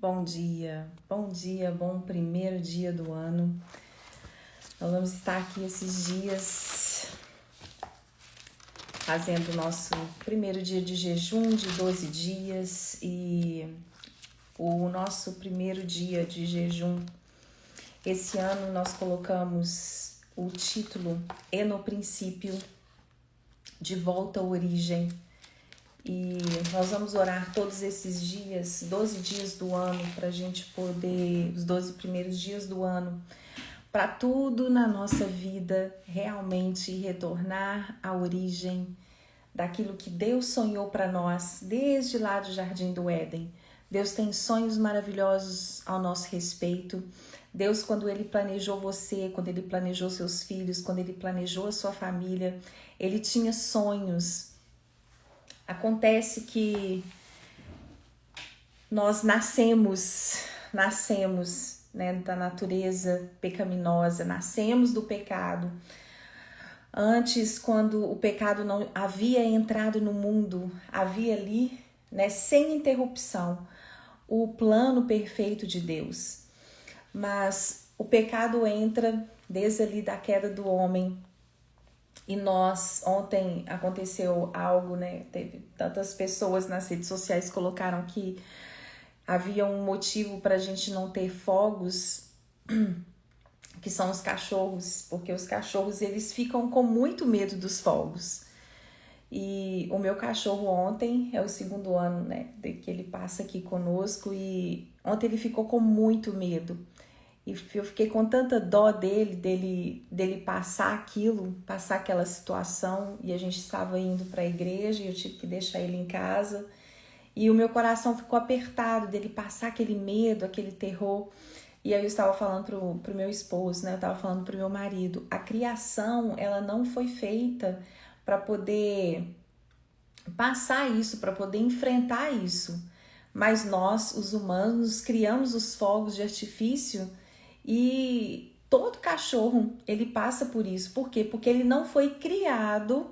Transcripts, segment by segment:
bom dia, bom primeiro dia do ano. Nós vamos estar aqui esses dias fazendo o nosso primeiro dia de jejum de 12 dias e o nosso primeiro dia de jejum. Esse ano nós colocamos o título E no princípio, de volta à origem. E nós vamos orar todos esses dias, 12 dias do ano, para a gente poder, os 12 primeiros dias do ano, para tudo na nossa vida realmente retornar à origem daquilo que Deus sonhou para nós desde lá do Jardim do Éden. Deus tem sonhos maravilhosos ao nosso respeito. Deus, quando Ele planejou você, quando Ele planejou seus filhos, quando Ele planejou a sua família, Ele tinha sonhos. Acontece que nós nascemos, né, da natureza pecaminosa, nascemos do pecado. Antes, quando o pecado não havia entrado no mundo, havia ali, né, sem interrupção, o plano perfeito de Deus. Mas o pecado entra desde ali da queda do homem. E ontem aconteceu algo, né? Teve tantas pessoas nas redes sociais que colocaram que havia um motivo para a gente não ter fogos, que são os cachorros, porque os cachorros eles ficam com muito medo dos fogos. E o meu cachorro ontem, é o segundo ano, né, que ele passa aqui conosco, e ontem ele ficou com muito medo. E eu fiquei com tanta dó dele passar aquilo, passar aquela situação. E a gente estava indo para a igreja e eu tive que deixar ele em casa. E o meu coração ficou apertado dele passar aquele medo, aquele terror. E aí eu estava falando pro meu esposo, né? Eu estava falando pro meu marido. A criação, ela não foi feita para poder passar isso, para poder enfrentar isso. Mas nós, os humanos, criamos os fogos de artifício. E todo cachorro, ele passa por isso. Por quê? Porque ele não foi criado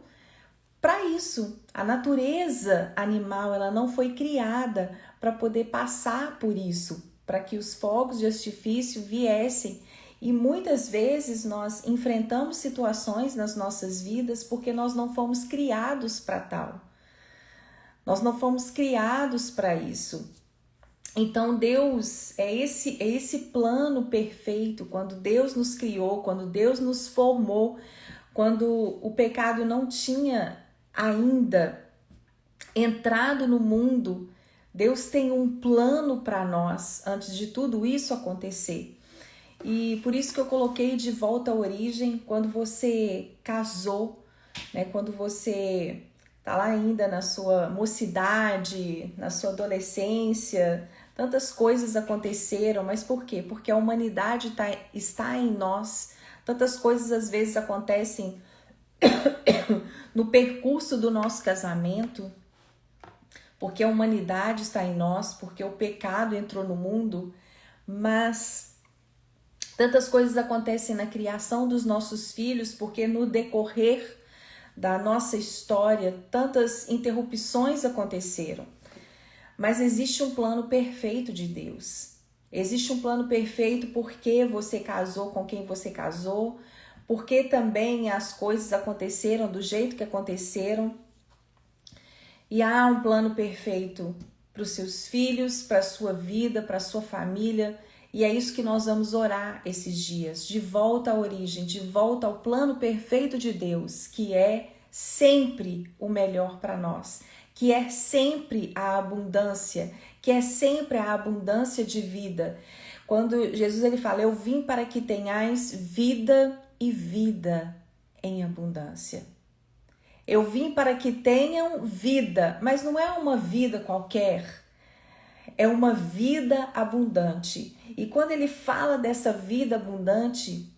para isso. A natureza animal, ela não foi criada para poder passar por isso, para que os fogos de artifício viessem. E muitas vezes nós enfrentamos situações nas nossas vidas porque nós não fomos criados para tal. Nós não fomos criados para isso. Então Deus é esse plano perfeito. Quando Deus nos criou, quando Deus nos formou, quando o pecado não tinha ainda entrado no mundo, Deus tem um plano para nós antes de tudo isso acontecer. E por isso que eu coloquei de volta à origem. Quando você casou, né, quando você tá lá ainda na sua mocidade, na sua adolescência, tantas coisas aconteceram, mas por quê? Porque a humanidade está em nós. Tantas coisas às vezes acontecem no percurso do nosso casamento, porque a humanidade está em nós, porque o pecado entrou no mundo, mas tantas coisas acontecem na criação dos nossos filhos, porque no decorrer da nossa história, tantas interrupções aconteceram. Mas existe um plano perfeito de Deus. Existe um plano perfeito porque você casou com quem você casou, porque também as coisas aconteceram do jeito que aconteceram. E há um plano perfeito para os seus filhos, para a sua vida, para a sua família. E é isso que nós vamos orar esses dias, de volta à origem, de volta ao plano perfeito de Deus, que é sempre o melhor para nós, que é sempre a abundância, que é sempre a abundância de vida. Quando Jesus ele fala, eu vim para que tenhais vida e vida em abundância. Eu vim para que tenham vida, mas não é uma vida qualquer, é uma vida abundante. E quando ele fala dessa vida abundante,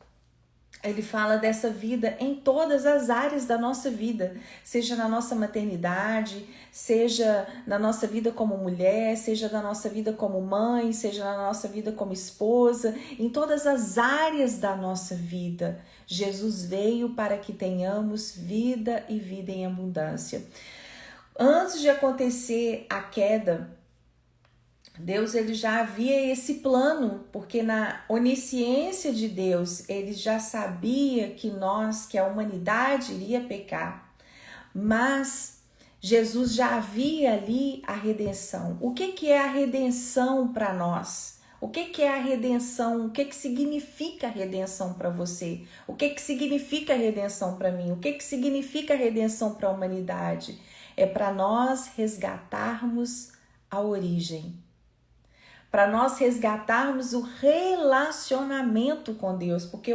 ele fala dessa vida em todas as áreas da nossa vida, seja na nossa maternidade, seja na nossa vida como mulher, seja na nossa vida como mãe, seja na nossa vida como esposa, em todas as áreas da nossa vida. Jesus veio para que tenhamos vida e vida em abundância. Antes de acontecer a queda, Deus ele já havia esse plano, porque na onisciência de Deus, ele já sabia que a humanidade iria pecar. Mas Jesus já havia ali a redenção. O que é a redenção para nós? O que é a redenção? O que significa a redenção para você? O que significa a redenção para mim? O que significa a redenção para a humanidade? É para nós resgatarmos a origem. Para nós resgatarmos o relacionamento com Deus, porque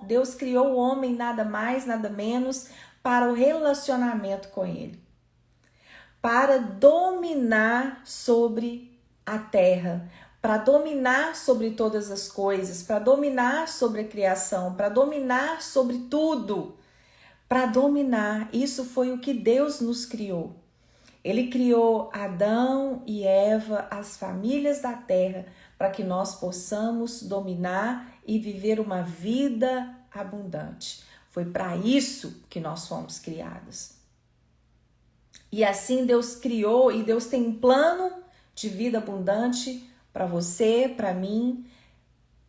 Deus criou o homem nada mais, nada menos para o relacionamento com Ele, para dominar sobre a terra, para dominar sobre todas as coisas, para dominar sobre a criação, para dominar sobre tudo, para dominar. Isso foi o que Deus nos criou. Ele criou Adão e Eva, as famílias da terra, para que nós possamos dominar e viver uma vida abundante. Foi para isso que nós fomos criados. E assim Deus criou, e Deus tem um plano de vida abundante para você, para mim,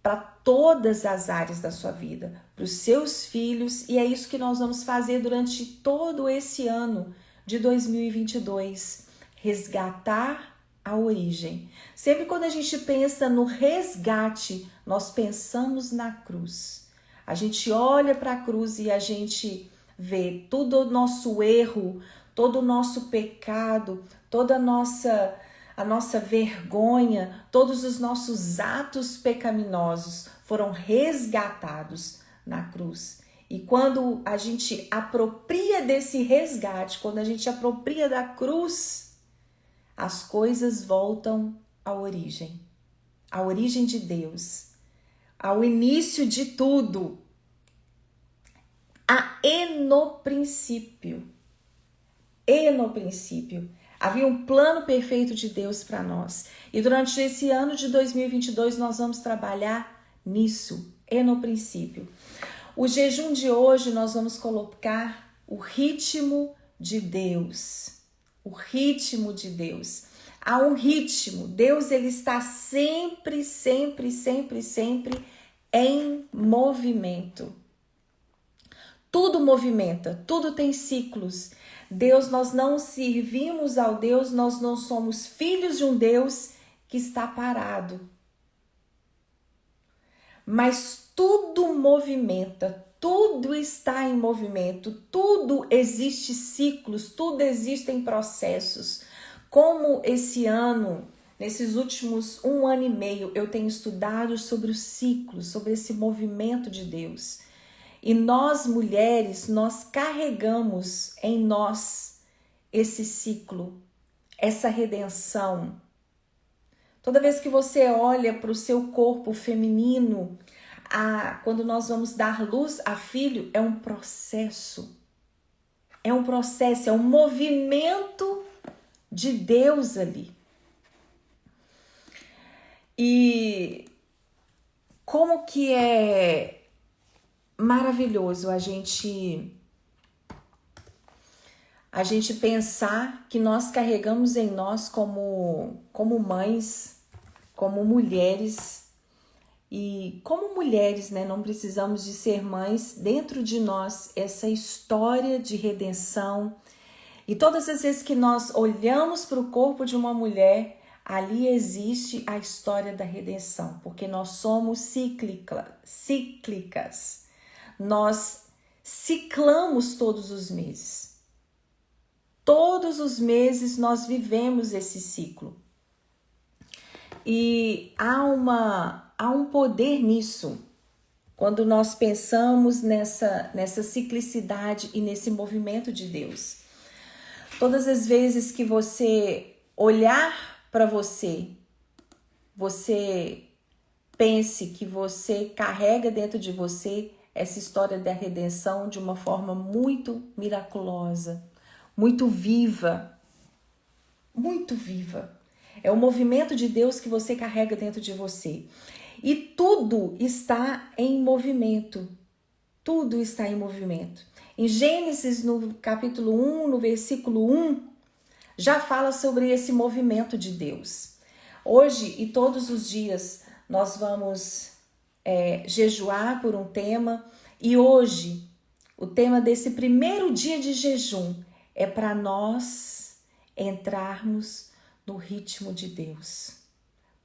para todas as áreas da sua vida, para os seus filhos, e é isso que nós vamos fazer durante todo esse ano de 2022, resgatar a origem. Sempre quando a gente pensa no resgate, nós pensamos na cruz. A gente olha para a cruz e a gente vê todo o nosso erro, todo o nosso pecado, toda a nossa vergonha, todos os nossos atos pecaminosos foram resgatados na cruz. E quando a gente apropria desse resgate, quando a gente apropria da cruz, as coisas voltam à origem de Deus, ao início de tudo, no princípio. Havia um plano perfeito de Deus para nós. E durante esse ano de 2022 nós vamos trabalhar nisso, no princípio. O jejum de hoje nós vamos colocar o ritmo de Deus. O ritmo de Deus. Há um ritmo. Deus ele está sempre em movimento. Tudo movimenta, tudo tem ciclos. Deus, nós não servimos ao Deus, nós não somos filhos de um Deus que está parado. Mas tudo movimenta, tudo está em movimento, tudo existe ciclos, tudo existem processos. Como esse ano, nesses últimos 1 ano e meio, eu tenho estudado sobre os ciclos, sobre esse movimento de Deus. E nós mulheres, nós carregamos em nós esse ciclo, essa redenção. Toda vez que você olha para o seu corpo feminino, quando nós vamos dar luz a filho, é um processo. É um processo, é um movimento de Deus ali. E como que é maravilhoso a gente pensar que nós carregamos em nós como mães, como mulheres, e como mulheres, né, não precisamos de ser mães, dentro de nós essa história de redenção. E todas as vezes que nós olhamos para o corpo de uma mulher, ali existe a história da redenção, porque nós somos cíclicas. Nós ciclamos todos os meses. Todos os meses nós vivemos esse ciclo. E há um poder nisso. Quando nós pensamos nessa ciclicidade e nesse movimento de Deus. Todas as vezes que você olhar para você pense que você carrega dentro de você essa história da redenção de uma forma muito miraculosa, muito viva, muito viva. É o movimento de Deus que você carrega dentro de você. E tudo está em movimento. Tudo está em movimento. Em Gênesis, no capítulo 1, no versículo 1, já fala sobre esse movimento de Deus. Hoje e todos os dias nós vamos jejuar por um tema, e hoje o tema desse primeiro dia de jejum é para nós entrarmos no ritmo de Deus.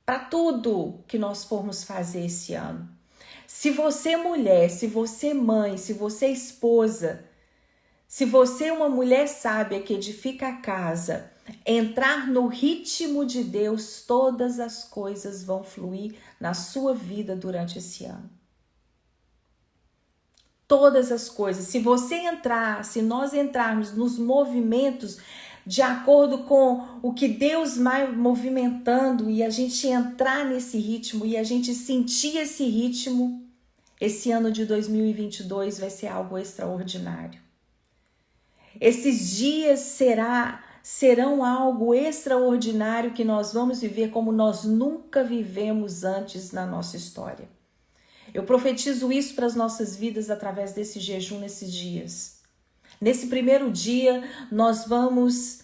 Para tudo que nós formos fazer esse ano. Se você é mulher, se você é mãe, se você é esposa, se você é uma mulher sábia que edifica a casa, entrar no ritmo de Deus, todas as coisas vão fluir na sua vida durante esse ano. Todas as coisas. Se nós entrarmos nos movimentos de acordo com o que Deus vai movimentando e a gente entrar nesse ritmo e a gente sentir esse ritmo, esse ano de 2022 vai ser algo extraordinário. Esses dias serão algo extraordinário que nós vamos viver como nós nunca vivemos antes na nossa história. Eu profetizo isso para as nossas vidas através desse jejum nesses dias. Nesse primeiro dia, nós vamos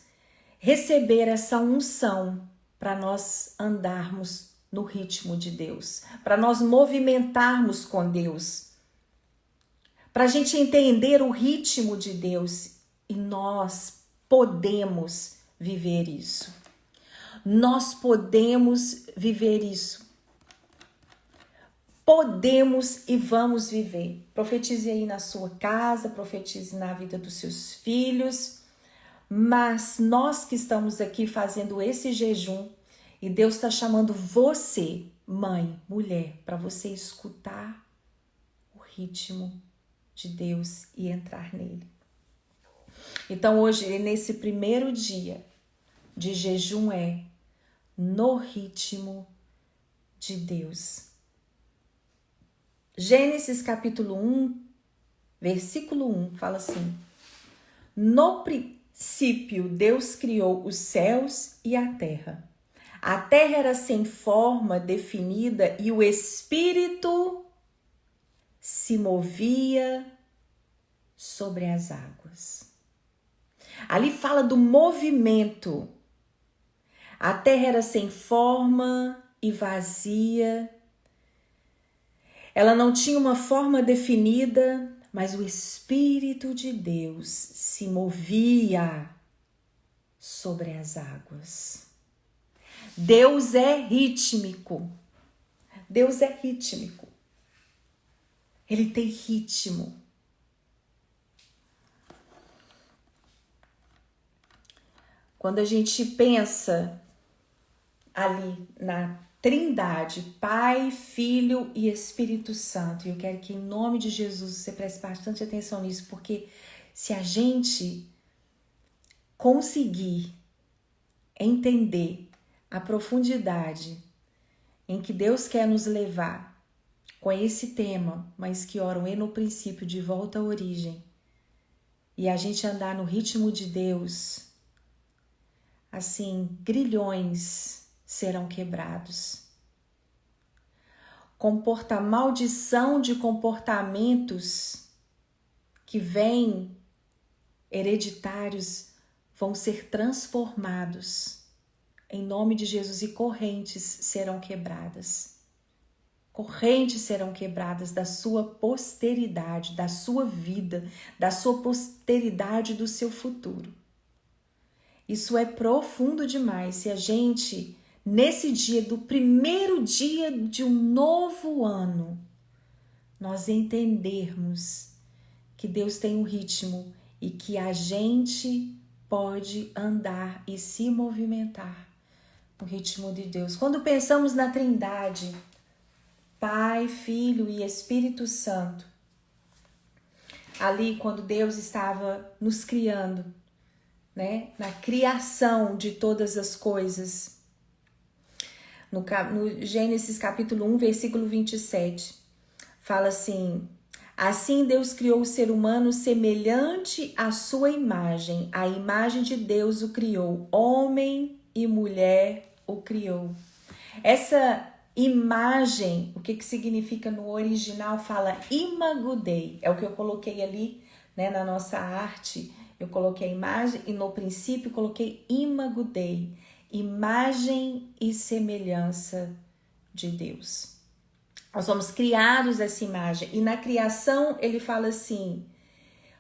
receber essa unção para nós andarmos no ritmo de Deus, para nós movimentarmos com Deus, para a gente entender o ritmo de Deus, e nós podemos viver isso. Nós podemos viver isso. Podemos e vamos viver. Profetize aí na sua casa, profetize na vida dos seus filhos. Mas nós que estamos aqui fazendo esse jejum, e Deus está chamando você, mãe, mulher, para você escutar o ritmo de Deus e entrar nele. Então hoje, nesse primeiro dia de jejum, é no ritmo de Deus. Gênesis capítulo 1, versículo 1, fala assim: no princípio Deus criou os céus e a terra. A terra era sem forma definida e o Espírito se movia sobre as águas. Ali fala do movimento. A terra era sem forma e vazia. Ela não tinha uma forma definida, mas o Espírito de Deus se movia sobre as águas. Deus é rítmico. Deus é rítmico. Ele tem ritmo. Quando a gente pensa ali na Trindade, Pai, Filho e Espírito Santo, e eu quero que em nome de Jesus você preste bastante atenção nisso, porque se a gente conseguir entender a profundidade em que Deus quer nos levar com esse tema, mas que oram no princípio de volta à origem, e a gente andar no ritmo de Deus, assim, grilhões serão quebrados. Maldição de comportamentos que vêm hereditários vão ser transformados em nome de Jesus, e correntes serão quebradas. Correntes serão quebradas da sua posteridade, da sua vida, da sua posteridade, do seu futuro. Isso é profundo demais. Se a gente, nesse dia do primeiro dia de um novo ano, nós entendermos que Deus tem um ritmo e que a gente pode andar e se movimentar no ritmo de Deus. Quando pensamos na Trindade, Pai, Filho e Espírito Santo, ali quando Deus estava nos criando, né, na criação de todas as coisas, no Gênesis capítulo 1, versículo 27, fala assim: assim Deus criou o ser humano semelhante à sua imagem, a imagem de Deus o criou, homem e mulher o criou. Essa imagem, o que significa no original? Fala imago Dei, é o que eu coloquei ali, né, na nossa arte. Eu coloquei a imagem e no princípio coloquei imago Dei. imagem e semelhança de Deus. Nós somos criados essa imagem. E na criação ele fala assim: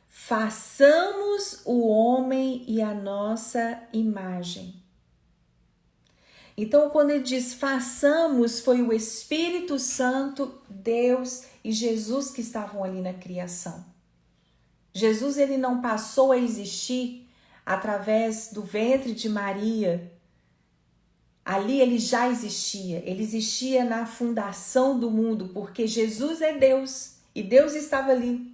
façamos o homem e a nossa imagem. Então, quando ele diz façamos, foi o Espírito Santo, Deus e Jesus que estavam ali na criação. Jesus, ele não passou a existir através do ventre de Maria. Ali ele já existia. Ele existia na fundação do mundo, porque Jesus é Deus. E Deus estava ali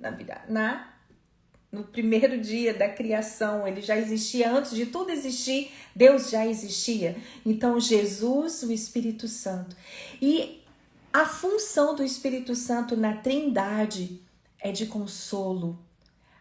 no primeiro dia da criação. Ele já existia antes de tudo existir. Deus já existia. Então, Jesus, o Espírito Santo. E a função do Espírito Santo na Trindade é de consolo.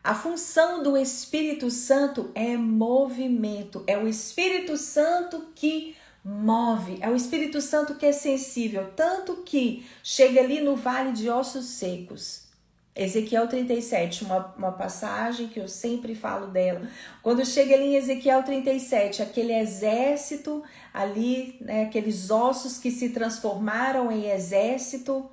A função do Espírito Santo é movimento. É o Espírito Santo que move. É o Espírito Santo que é sensível. Tanto que chega ali no vale de ossos secos. Ezequiel 37, uma passagem que eu sempre falo dela. Quando chega ali em Ezequiel 37, aquele exército ali, né, aqueles ossos que se transformaram em exército,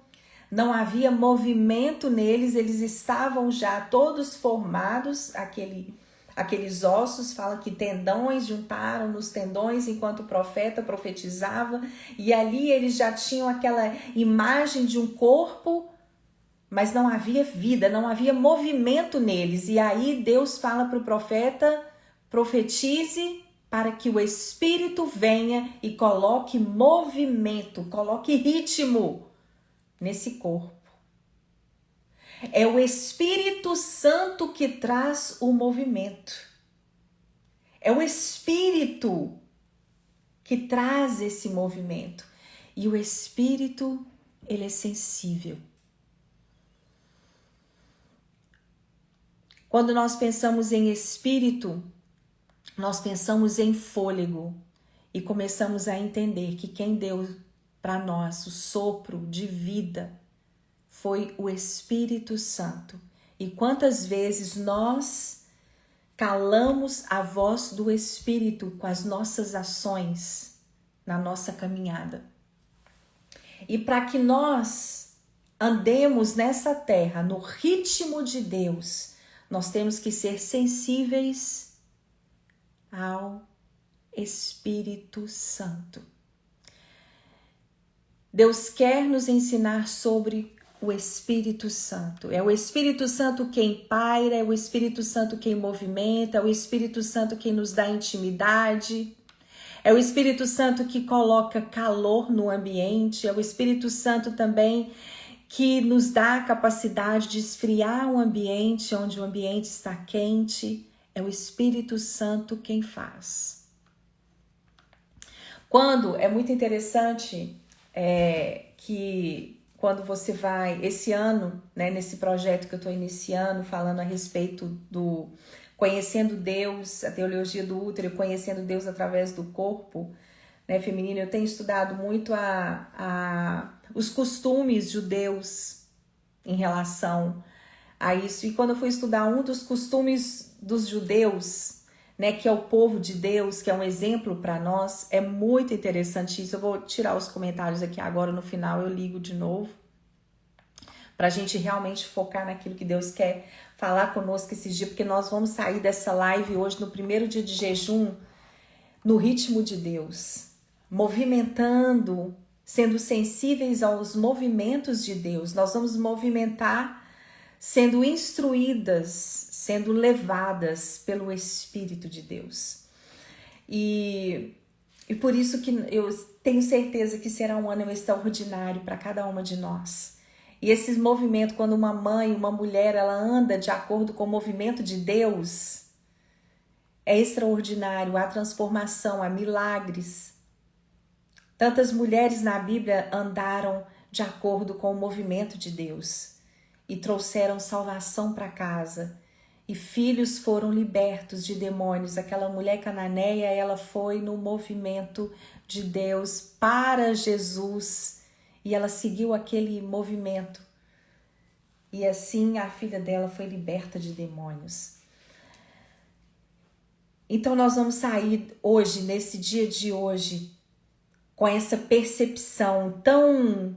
não havia movimento neles, eles estavam já todos formados, aqueles ossos, fala que tendões juntaram nos tendões enquanto o profeta profetizava, e ali eles já tinham aquela imagem de um corpo, mas não havia vida, não havia movimento neles. E aí Deus fala para o profeta: profetize para que o Espírito venha e coloque movimento, coloque ritmo nesse corpo. É o Espírito Santo que traz o movimento. É o Espírito que traz esse movimento. E o Espírito, ele é sensível. Quando nós pensamos em espírito, nós pensamos em fôlego e começamos a entender que quem deu para nós o sopro de vida foi o Espírito Santo. E quantas vezes nós calamos a voz do Espírito com as nossas ações na nossa caminhada. E para que nós andemos nessa terra no ritmo de Deus, nós temos que ser sensíveis ao Espírito Santo. Deus quer nos ensinar sobre o Espírito Santo. É o Espírito Santo quem paira, é o Espírito Santo quem movimenta, é o Espírito Santo quem nos dá intimidade, é o Espírito Santo que coloca calor no ambiente, é o Espírito Santo também que nos dá a capacidade de esfriar o ambiente onde o ambiente está quente. É o Espírito Santo quem faz. É muito interessante que quando você vai, esse ano, né, nesse projeto que eu estou iniciando, falando a respeito do conhecendo Deus, a teologia do útero, conhecendo Deus através do corpo, né, feminino, eu tenho estudado muito os costumes judeus em relação a isso. E quando eu fui estudar um dos costumes dos judeus, né, que é o povo de Deus, que é um exemplo para nós, é muito interessante isso. Eu vou tirar os comentários aqui agora, no final eu ligo de novo, para a gente realmente focar naquilo que Deus quer falar conosco esses dias, porque nós vamos sair dessa live hoje, no primeiro dia de jejum, no ritmo de Deus, movimentando, sendo sensíveis aos movimentos de Deus. Nós vamos movimentar sendo instruídas, sendo levadas pelo Espírito de Deus. E por isso que eu tenho certeza que será um ano extraordinário para cada uma de nós. E esse movimento, quando uma mãe, uma mulher, ela anda de acordo com o movimento de Deus, é extraordinário. Há transformação, há milagres. Tantas mulheres na Bíblia andaram de acordo com o movimento de Deus e trouxeram salvação para casa. E filhos foram libertos de demônios. Aquela mulher cananeia, ela foi no movimento de Deus para Jesus. E ela seguiu aquele movimento. E assim a filha dela foi liberta de demônios. Então nós vamos sair hoje, nesse dia de hoje, com essa percepção tão,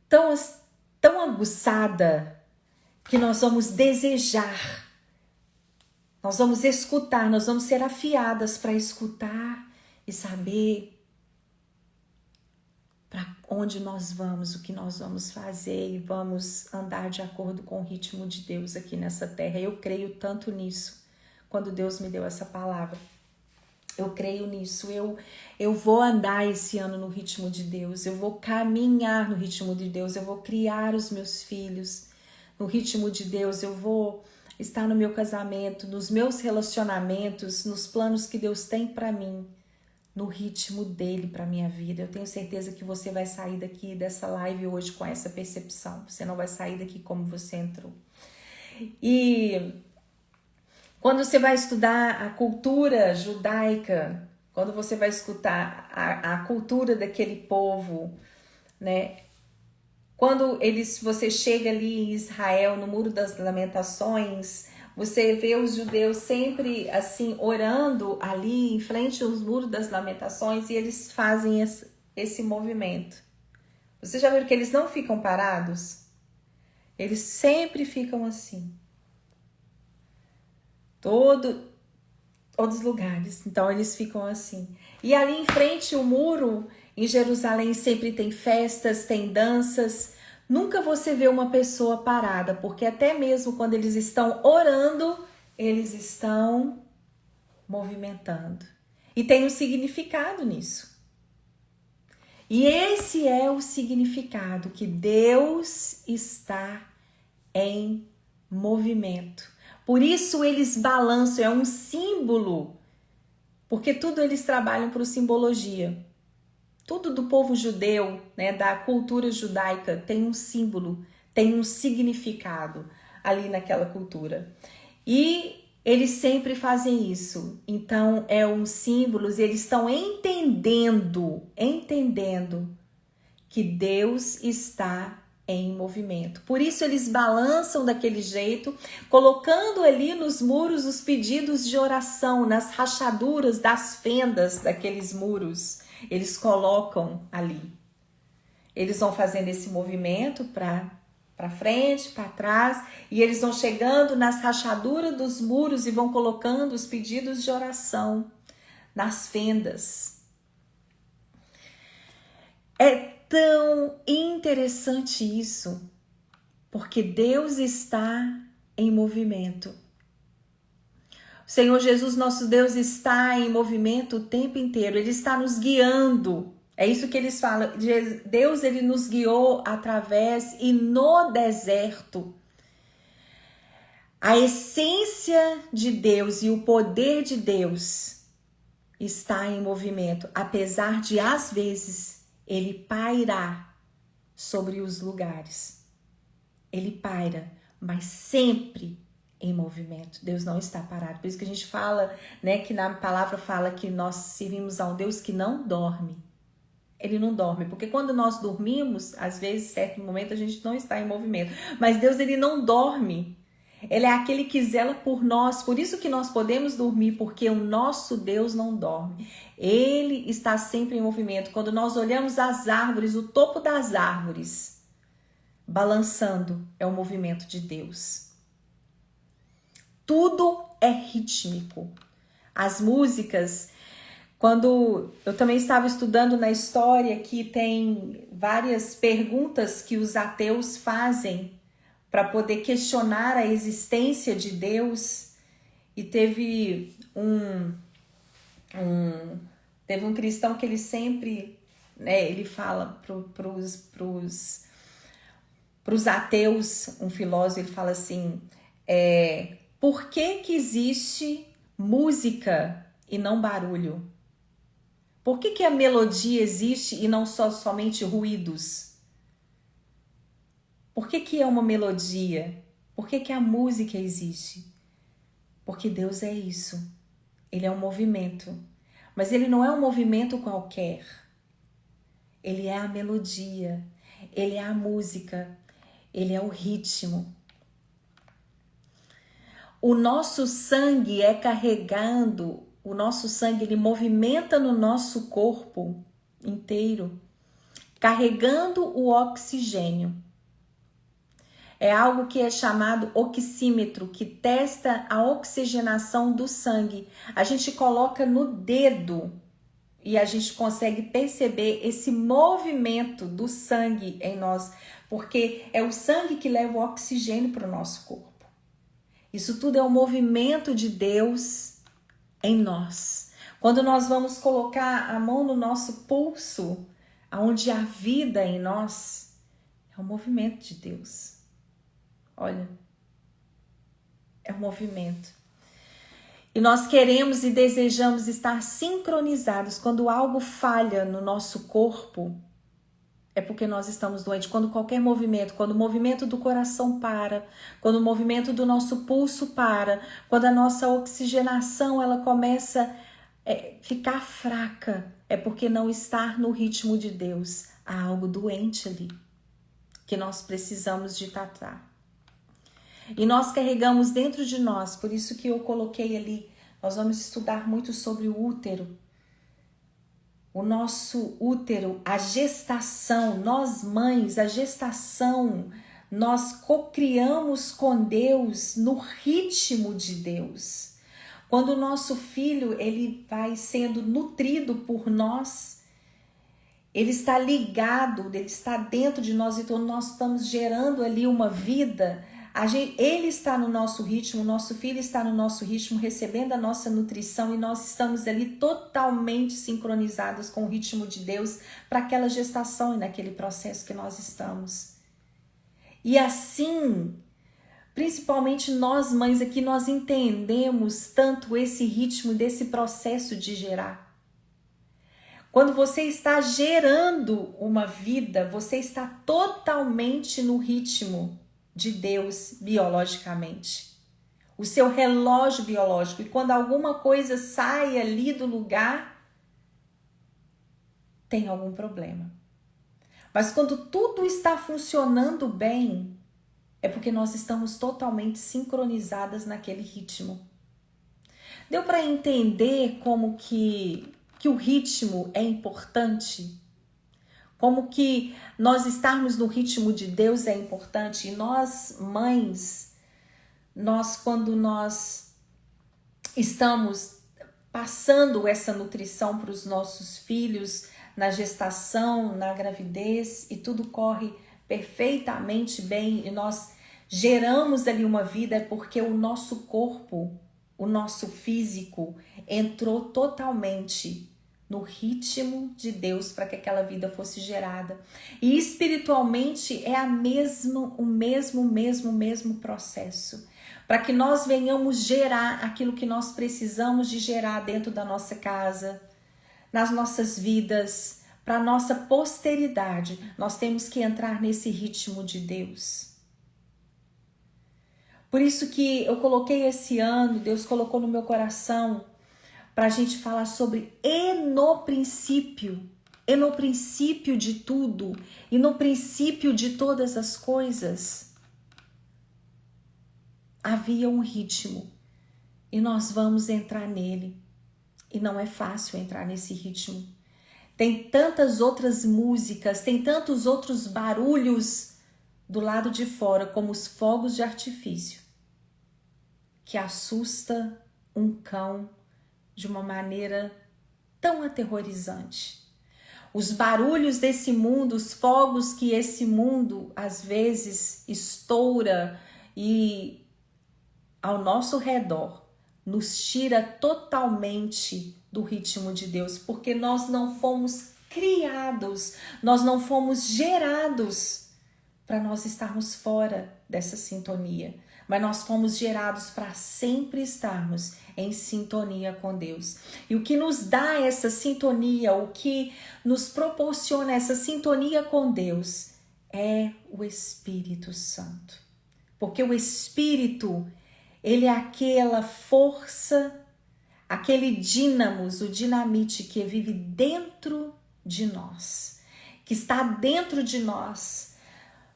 tão aguçada, que nós vamos desejar, nós vamos escutar, nós vamos ser afiadas para escutar e saber para onde nós vamos, o que nós vamos fazer, e vamos andar de acordo com o ritmo de Deus aqui nessa terra. Eu creio tanto nisso, quando Deus me deu essa palavra. Eu creio nisso, eu vou andar esse ano no ritmo de Deus, eu vou caminhar no ritmo de Deus, eu vou criar os meus filhos no ritmo de Deus, eu vou estar no meu casamento, nos meus relacionamentos, nos planos que Deus tem para mim, no ritmo dele para minha vida. Eu tenho certeza que você vai sair daqui dessa live hoje com essa percepção, você não vai sair daqui como você entrou. E quando você vai estudar a cultura judaica, quando você vai escutar a cultura daquele povo, né? Quando você chega ali em Israel, no Muro das Lamentações, você vê os judeus sempre assim, orando ali em frente aos Muros das Lamentações, e eles fazem esse movimento. Você já viu que eles não ficam parados? Eles sempre ficam assim. Todos os lugares. Então eles ficam assim. E ali em frente o muro, em Jerusalém, sempre tem festas, tem danças. Nunca você vê uma pessoa parada, porque até mesmo quando eles estão orando, eles estão movimentando. E tem um significado nisso. E esse é o significado, que Deus está em movimento. Por isso eles balançam, é um símbolo, porque tudo eles trabalham por simbologia. Tudo do povo judeu, né, da cultura judaica, tem um símbolo, tem um significado ali naquela cultura. E eles sempre fazem isso. Então é um símbolo, e eles estão entendendo que Deus está em movimento. Por isso eles balançam daquele jeito, colocando ali nos muros os pedidos de oração, nas rachaduras das fendas daqueles muros. Eles colocam ali. Eles vão fazendo esse movimento para frente, para trás, e eles vão chegando nas rachaduras dos muros e vão colocando os pedidos de oração nas fendas. É tão interessante isso, porque Deus está em movimento. O Senhor Jesus, nosso Deus, está em movimento o tempo inteiro. Ele está nos guiando. É isso que eles falam. Deus, ele nos guiou através e no deserto. A essência de Deus e o poder de Deus está em movimento, apesar de, às vezes, ele pairar sobre os lugares. Ele paira, mas sempre em movimento. Deus não está parado. Por isso que a gente fala, né, que na palavra fala que nós servimos a um Deus que não dorme. Ele não dorme, porque quando nnós dormimos, às vezes, em certo momento, a gente não está em movimento. Mas Deus, ele não dorme. Ele é aquele que zela por nós. Por isso que nós podemos dormir, porque o nosso Deus não dorme. Ele está sempre em movimento. Quando nós olhamos as árvores, o topo das árvores balançando, é o movimento de Deus. Tudo é rítmico. As músicas, quando eu também estava estudando na história, que tem várias perguntas que os ateus fazem para poder questionar a existência de Deus, e teve um cristão que ele sempre, né, ele fala para os ateus, um filósofo, ele fala assim, por que existe música e não barulho? Por que a melodia existe e não somente ruídos? Por que é uma melodia? Por que a música existe? Porque Deus é isso. Ele é um movimento. Mas ele não é um movimento qualquer. Ele é a melodia. Ele é a música. Ele é o ritmo. o nosso sangue é carregando, o nosso sangue ele movimenta no nosso corpo inteiro, carregando o oxigênio. É algo que é chamado oxímetro, que testa a oxigenação do sangue. A gente coloca no dedo e a gente consegue perceber esse movimento do sangue em nós, porque é o sangue que leva o oxigênio para o nosso corpo. Isso tudo é um movimento de Deus em nós. Quando nós vamos colocar a mão no nosso pulso, onde há vida em nós, é um movimento de Deus. Olha, é um movimento. E nós queremos e desejamos estar sincronizados. Quando algo falha no nosso corpo, é porque nós estamos doentes. Quando qualquer movimento, quando o movimento do coração para, quando o movimento do nosso pulso para, quando a nossa oxigenação ela começa a ficar fraca, é porque não está no ritmo de Deus. Há algo doente ali que nós precisamos de tratar. E nós carregamos dentro de nós, por isso que eu coloquei ali, nós vamos estudar muito sobre o útero. O nosso útero, a gestação, nós mães, a gestação, nós cocriamos com Deus no ritmo de Deus. Quando o nosso filho, ele vai sendo nutrido por nós, ele está ligado, ele está dentro de nós, então nós estamos gerando ali uma vida. Ele está no nosso ritmo, o nosso filho está no nosso ritmo, recebendo a nossa nutrição e nós estamos ali totalmente sincronizados com o ritmo de Deus para aquela gestação e naquele processo que nós estamos. E assim, principalmente nós mães aqui, nós entendemos tanto esse ritmo desse processo de gerar. Quando você está gerando uma vida, você está totalmente no ritmo de Deus biologicamente. O seu relógio biológico. E quando alguma coisa sai ali do lugar, tem algum problema. Mas quando tudo está funcionando bem, é porque nós estamos totalmente sincronizadas naquele ritmo. Deu para entender como que o ritmo é importante? Como que nós estarmos no ritmo de Deus é importante. E nós, mães, quando nós estamos passando essa nutrição para os nossos filhos, na gestação, na gravidez, e tudo corre perfeitamente bem, e nós geramos ali uma vida, é porque o nosso corpo, o nosso físico, entrou totalmente no ritmo de Deus para que aquela vida fosse gerada. E espiritualmente é o mesmo processo. Para que nós venhamos gerar aquilo que nós precisamos de gerar dentro da nossa casa, nas nossas vidas, para a nossa posteridade, nós temos que entrar nesse ritmo de Deus. Por isso que eu coloquei esse ano, Deus colocou no meu coração, para a gente falar sobre no princípio de tudo, e no princípio de todas as coisas, havia um ritmo, e nós vamos entrar nele, e não é fácil entrar nesse ritmo. Tem tantas outras músicas, tem tantos outros barulhos do lado de fora, como os fogos de artifício, que assusta um cão de uma maneira tão aterrorizante. Os barulhos desse mundo, os fogos que esse mundo às vezes estoura e ao nosso redor nos tira totalmente do ritmo de Deus, porque nós não fomos criados, nós não fomos gerados para nós estarmos fora dessa sintonia, mas nós fomos gerados para sempre estarmos em sintonia com Deus. E o que nos dá essa sintonia, o que nos proporciona essa sintonia com Deus é o Espírito Santo. Porque o Espírito, ele é aquela força, aquele dínamos, o dinamite que vive dentro de nós, que está dentro de nós.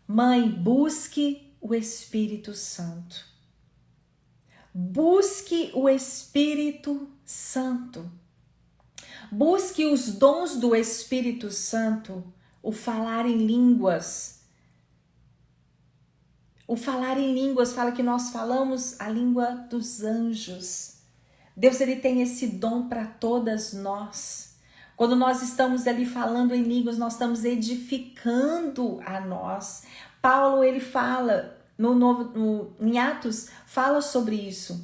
Mãe, busque o Espírito Santo. Busque o Espírito Santo. Busque os dons do Espírito Santo, o falar em línguas. O falar em línguas fala que nós falamos a língua dos anjos. Deus, ele tem esse dom para todas nós. Quando nós estamos ali falando em línguas, nós estamos edificando a nós. Paulo, ele fala em Atos, fala sobre isso.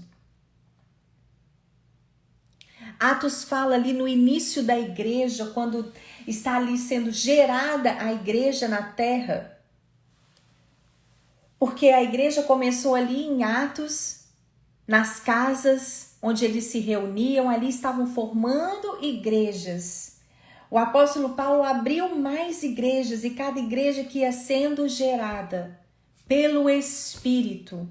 Atos fala ali no início da igreja, quando está ali sendo gerada a igreja na terra. Porque a igreja começou ali em Atos, nas casas onde eles se reuniam, ali estavam formando igrejas. O apóstolo Paulo abriu mais igrejas e cada igreja que ia sendo gerada pelo Espírito,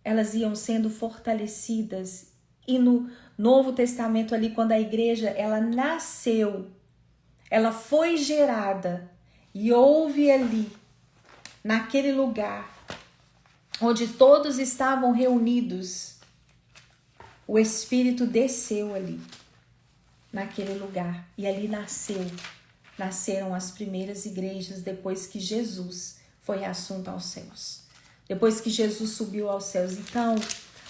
elas iam sendo fortalecidas. E no Novo Testamento ali, quando a igreja ela nasceu, ela foi gerada e houve ali, naquele lugar, onde todos estavam reunidos, o Espírito desceu ali, naquele lugar, e ali nasceram as primeiras igrejas depois que Jesus foi assunto aos céus. Depois que Jesus subiu aos céus. Então,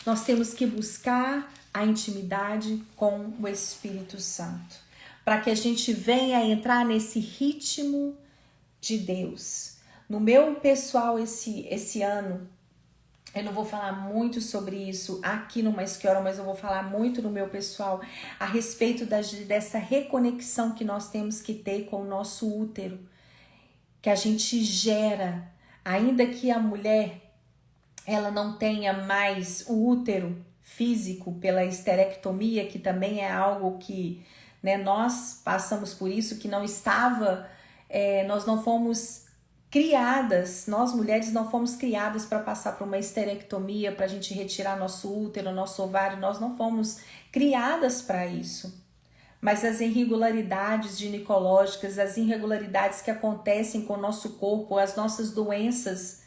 nós temos que buscar a intimidade com o Espírito Santo, para que a gente venha entrar nesse ritmo de Deus. No meu pessoal esse ano, eu não vou falar muito sobre isso aqui no Mais Que Ora, mas eu vou falar muito no meu pessoal a respeito dessa reconexão que nós temos que ter com o nosso útero, que a gente gera, ainda que a mulher ela não tenha mais o útero físico pela esterectomia, que também é algo que, né, nós passamos por isso, que não estava, nós não fomos criadas, nós mulheres não fomos criadas para passar por uma esterectomia, para a gente retirar nosso útero, nosso ovário, nós não fomos criadas para isso. Mas as irregularidades ginecológicas, as irregularidades que acontecem com o nosso corpo, as nossas doenças,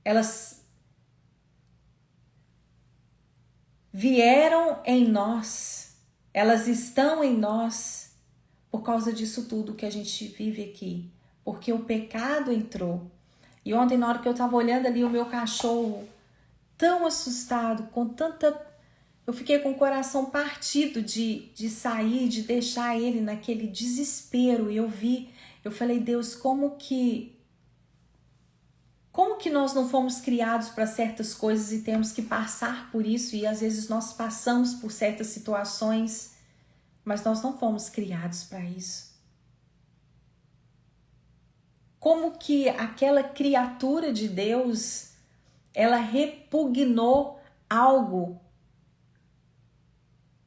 elas vieram em nós, elas estão em nós por causa disso tudo que a gente vive aqui, porque o pecado entrou. E ontem, na hora que eu estava olhando ali o meu cachorro, tão assustado, com tanta... Eu fiquei com o coração partido de sair, de deixar ele naquele desespero. E eu falei, Deus, como que nós não fomos criados para certas coisas e temos que passar por isso, e às vezes nós passamos por certas situações, mas nós não fomos criados para isso. Como que aquela criatura de Deus, ela repugnou algo,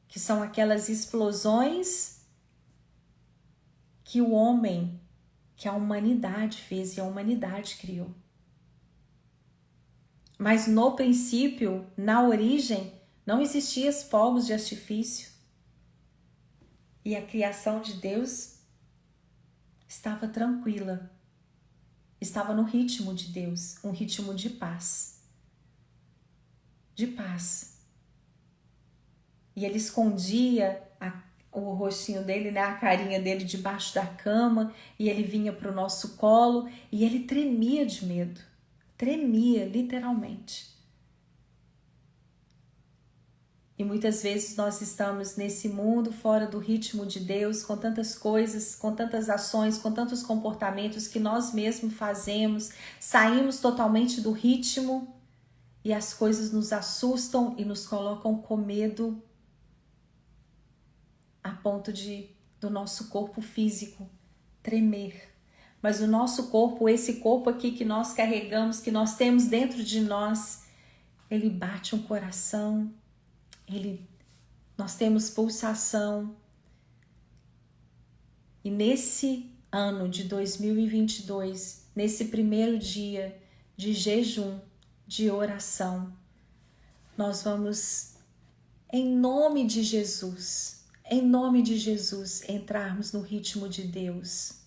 que são aquelas explosões que o homem, que a humanidade fez e a humanidade criou. Mas no princípio, na origem, não existiam fogos de artifício. E a criação de Deus estava tranquila. Estava no ritmo de Deus, um ritmo de paz. De paz. E ele escondia o rostinho dele, né, a carinha dele debaixo da cama, e ele vinha para o nosso colo e ele tremia de medo. Tremia, literalmente. E muitas vezes nós estamos nesse mundo fora do ritmo de Deus, com tantas coisas, com tantas ações, com tantos comportamentos que nós mesmos fazemos, saímos totalmente do ritmo e as coisas nos assustam e nos colocam com medo a ponto do nosso corpo físico tremer. Mas o nosso corpo, esse corpo aqui que nós carregamos, que nós temos dentro de nós, ele bate um coração, nós temos pulsação. E nesse ano de 2022, nesse primeiro dia de jejum, de oração, nós vamos, em nome de Jesus, entrarmos no ritmo de Deus.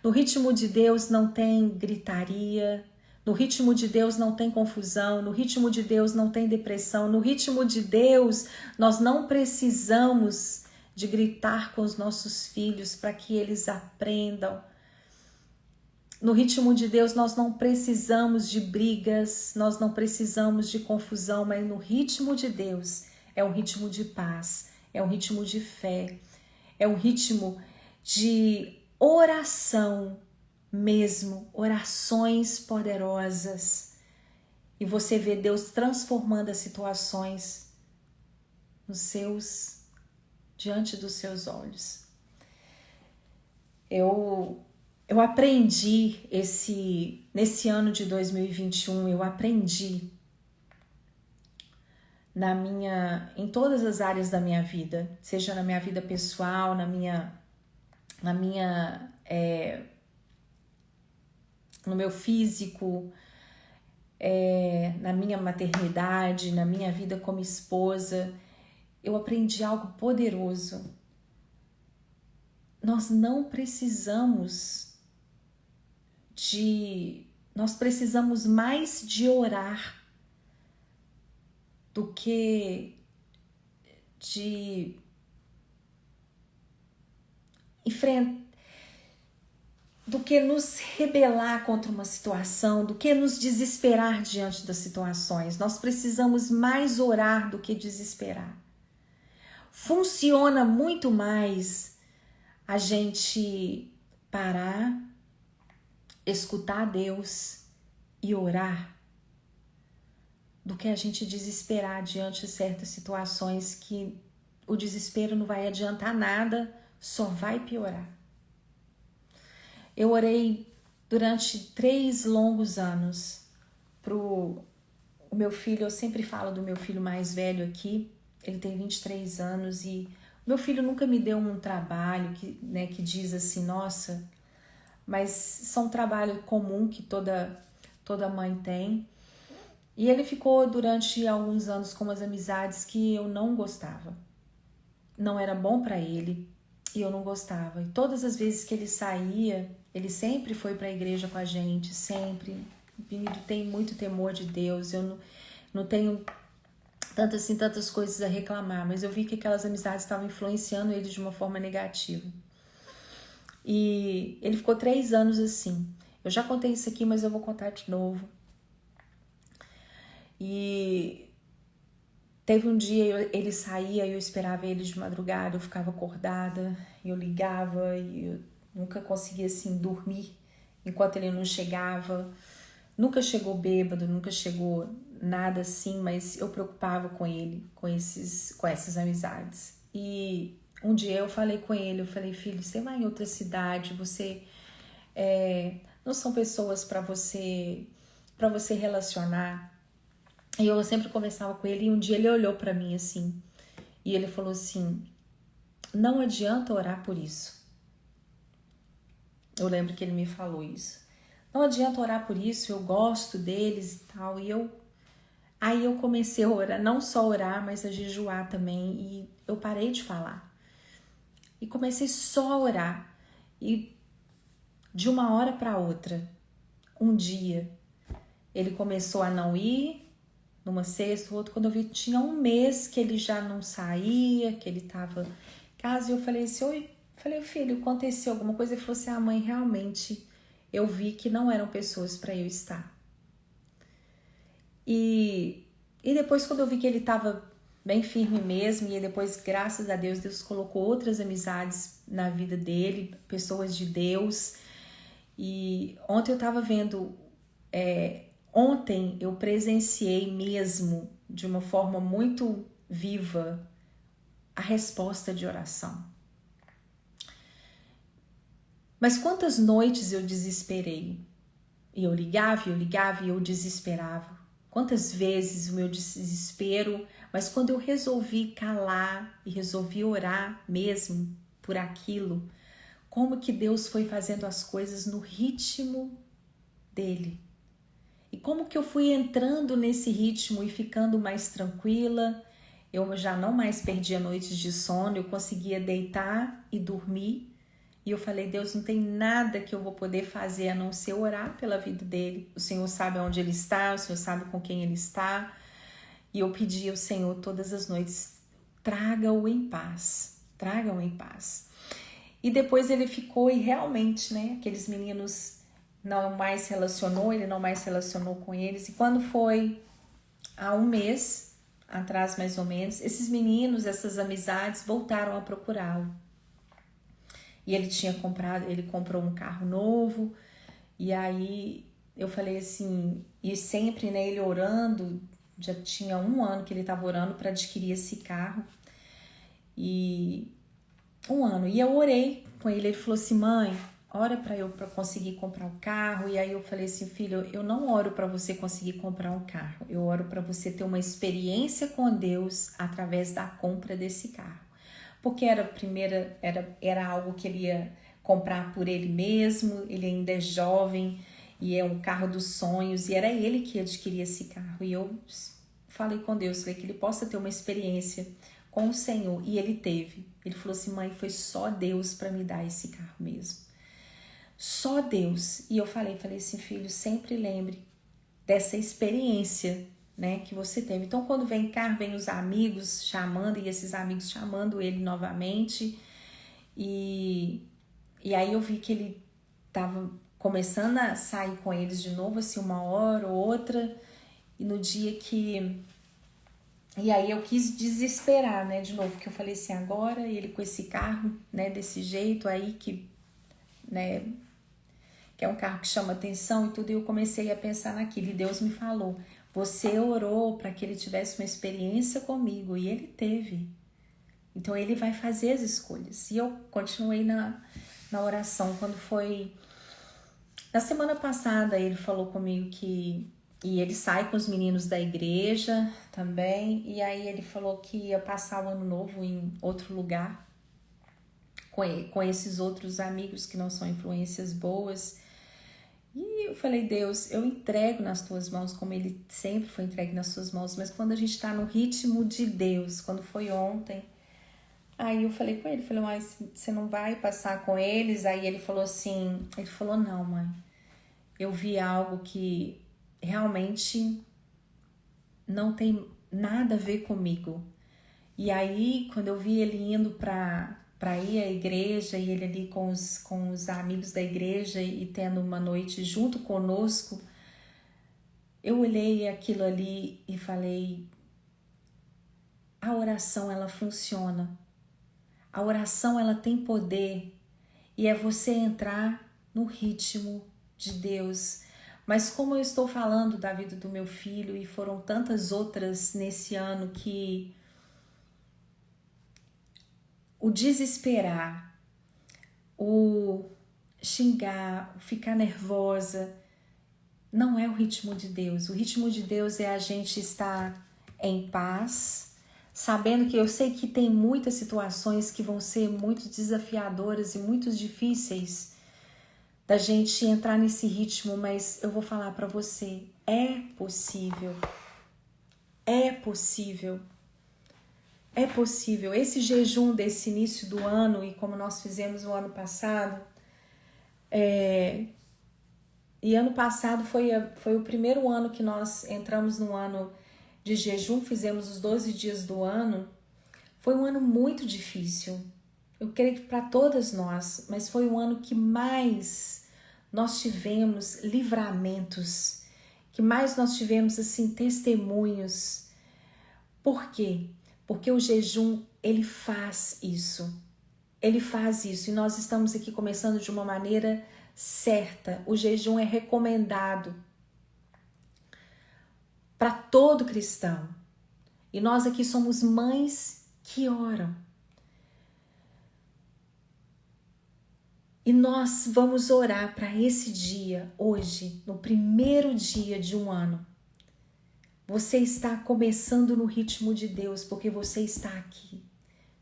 No ritmo de Deus não tem gritaria, No ritmo de Deus não tem confusão, no ritmo de Deus não tem depressão, no ritmo de Deus nós não precisamos de gritar com os nossos filhos para que eles aprendam. No ritmo de Deus nós não precisamos de brigas, nós não precisamos de confusão, mas no ritmo de Deus é um ritmo de paz, é um ritmo de fé, é um ritmo de oração mesmo, orações poderosas. E você vê Deus transformando as situações diante dos seus olhos. Eu aprendi nesse ano de 2021, eu aprendi em todas as áreas da minha vida, seja na minha vida pessoal, no meu físico, na minha maternidade, na minha vida como esposa, eu aprendi algo poderoso. Nós precisamos mais de orar do que de enfrentar, do que nos rebelar contra uma situação, do que nos desesperar diante das situações. Nós precisamos mais orar do que desesperar. Funciona muito mais a gente parar, escutar Deus e orar do que a gente desesperar diante de certas situações que o desespero não vai adiantar nada, só vai piorar. Eu orei durante 3 longos anos pro meu filho. Eu sempre falo do meu filho mais velho aqui, ele tem 23 anos e meu filho nunca me deu um trabalho que diz assim, nossa, mas isso é um trabalho comum que toda mãe tem. E ele ficou durante alguns anos com umas amizades que eu não gostava. Não era bom para ele e eu não gostava. E todas as vezes que ele saía, ele sempre foi para a igreja com a gente, sempre. O menino tem muito temor de Deus, eu não tenho tantas coisas a reclamar, mas eu vi que aquelas amizades estavam influenciando ele de uma forma negativa. E ele ficou 3 anos assim. Eu já contei isso aqui, mas eu vou contar de novo. E teve um dia, ele saía e eu esperava ele de madrugada, eu ficava acordada, eu ligava e eu nunca conseguia assim dormir enquanto ele não chegava. Nunca chegou bêbado, nunca chegou nada assim, mas eu preocupava com ele, com essas amizades. E um dia eu falei com ele, eu falei, filho, você vai em outra cidade, você não são pessoas para você relacionar. E eu sempre conversava com ele e um dia ele olhou para mim assim e ele falou assim, não adianta orar por isso. Eu lembro que ele me falou isso. Não adianta orar por isso, eu gosto deles e tal. Aí eu comecei a orar, não só orar, mas a jejuar também. E eu parei de falar. E comecei só a orar. E de uma hora para outra, um dia, ele começou a não ir, numa sexta, outro, quando eu vi, tinha 1 mês que ele já não saía, que ele tava em casa. E eu falei assim, oi, filho, aconteceu alguma coisa? Ele falou assim, mãe, realmente eu vi que não eram pessoas para eu estar. E depois, quando eu vi que ele estava bem firme mesmo, e depois, graças a Deus, Deus colocou outras amizades na vida dele, pessoas de Deus. E ontem eu estava vendo, ontem eu presenciei mesmo, de uma forma muito viva, a resposta de oração. Mas quantas noites eu desesperei? E eu ligava e eu desesperava. Quantas vezes o meu desespero, mas quando eu resolvi calar e resolvi orar mesmo por aquilo, como que Deus foi fazendo as coisas no ritmo dele. E como que eu fui entrando nesse ritmo e ficando mais tranquila, eu já não mais perdia noites de sono, eu conseguia deitar e dormir E eu falei, Deus, não tem nada que eu vou poder fazer a não ser orar pela vida dele. O Senhor sabe onde ele está, o Senhor sabe com quem ele está. E eu pedi ao Senhor todas as noites, traga-o em paz, traga-o em paz. E depois ele ficou e realmente, né, aqueles meninos não mais se relacionou, ele não mais se relacionou com eles. E quando foi há um mês atrás, mais ou menos, esses meninos, essas amizades voltaram a procurá-lo. E ele comprou um carro novo. E aí eu falei assim, e sempre, né, ele orando, já tinha 1 ano que ele estava orando para adquirir esse carro. E 1 ano. E eu orei com ele, ele falou assim, mãe, ora para eu conseguir comprar um carro. E aí eu falei assim, filho, eu não oro para você conseguir comprar um carro. Eu oro para você ter uma experiência com Deus através da compra desse carro. Porque era algo que ele ia comprar por ele mesmo, ele ainda é jovem e é um carro dos sonhos, e era ele que adquiria esse carro. E eu falei com Deus, falei que ele possa ter uma experiência com o Senhor, e ele teve. Ele falou assim, mãe, foi só Deus para me dar esse carro mesmo. Só Deus. E eu falei assim, filho, sempre lembre dessa experiência, né, que você teve. Então, quando vem carro, vem os amigos chamando, e esses amigos chamando ele novamente. E aí eu vi que ele tava começando a sair com eles de novo, assim, 1 hora ou outra. E no dia que... E aí eu quis desesperar, né, de novo, que eu falei assim, agora ele com esse carro, né, desse jeito aí que, né, que é um carro que chama atenção e tudo, e eu comecei a pensar naquilo, e Deus me falou, você orou para que ele tivesse uma experiência comigo, e ele teve. Então ele vai fazer as escolhas. E eu continuei na oração. Quando foi na semana passada, ele falou comigo que... E ele sai com os meninos da igreja também. E aí ele falou que ia passar o ano novo em outro lugar com esses outros amigos que não são influências boas. E eu falei, Deus, eu entrego nas tuas mãos, como ele sempre foi entregue nas suas mãos. Mas quando a gente está no ritmo de Deus, quando foi ontem, aí eu falei com ele, falei, mas você não vai passar com eles? Aí ele falou assim, ele falou, não, mãe, eu vi algo que realmente não tem nada a ver comigo. E aí, quando eu vi ele indo para ir à igreja, e ele ali com os amigos da igreja e tendo uma noite junto conosco, eu olhei aquilo ali e falei, a oração, ela funciona. A oração, ela tem poder, e é você entrar no ritmo de Deus. Mas como eu estou falando da vida do meu filho, e foram tantas outras nesse ano, que o desesperar, o xingar, o ficar nervosa, não é o ritmo de Deus. O ritmo de Deus é a gente estar em paz, sabendo que eu sei que tem muitas situações que vão ser muito desafiadoras e muito difíceis da gente entrar nesse ritmo, mas eu vou falar para você, é possível. É possível. É possível. Esse jejum desse início do ano, e como nós fizemos no ano passado, e ano passado foi o primeiro ano que nós entramos no ano de jejum, fizemos os 12 dias do ano. Foi um ano muito difícil, eu creio que para todas nós, mas foi um ano que mais nós tivemos livramentos, que mais nós tivemos assim testemunhos. Por quê? Porque o jejum, ele faz isso. Ele faz isso, e nós estamos aqui começando de uma maneira certa. O jejum é recomendado para todo cristão. E nós aqui somos mães que oram. E nós vamos orar para esse dia, hoje, no primeiro dia de um ano. Você está começando no ritmo de Deus, porque você está aqui,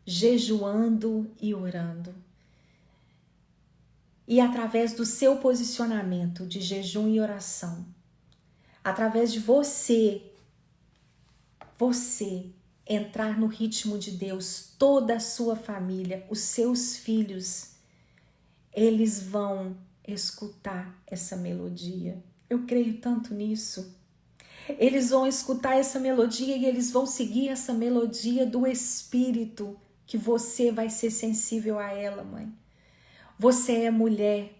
jejuando e orando. E através do seu posicionamento de jejum e oração, através de você entrar no ritmo de Deus, toda a sua família, os seus filhos, eles vão escutar essa melodia. Eu creio tanto nisso. Eles vão escutar essa melodia e eles vão seguir essa melodia do Espírito, que você vai ser sensível a ela, mãe. Você é mulher.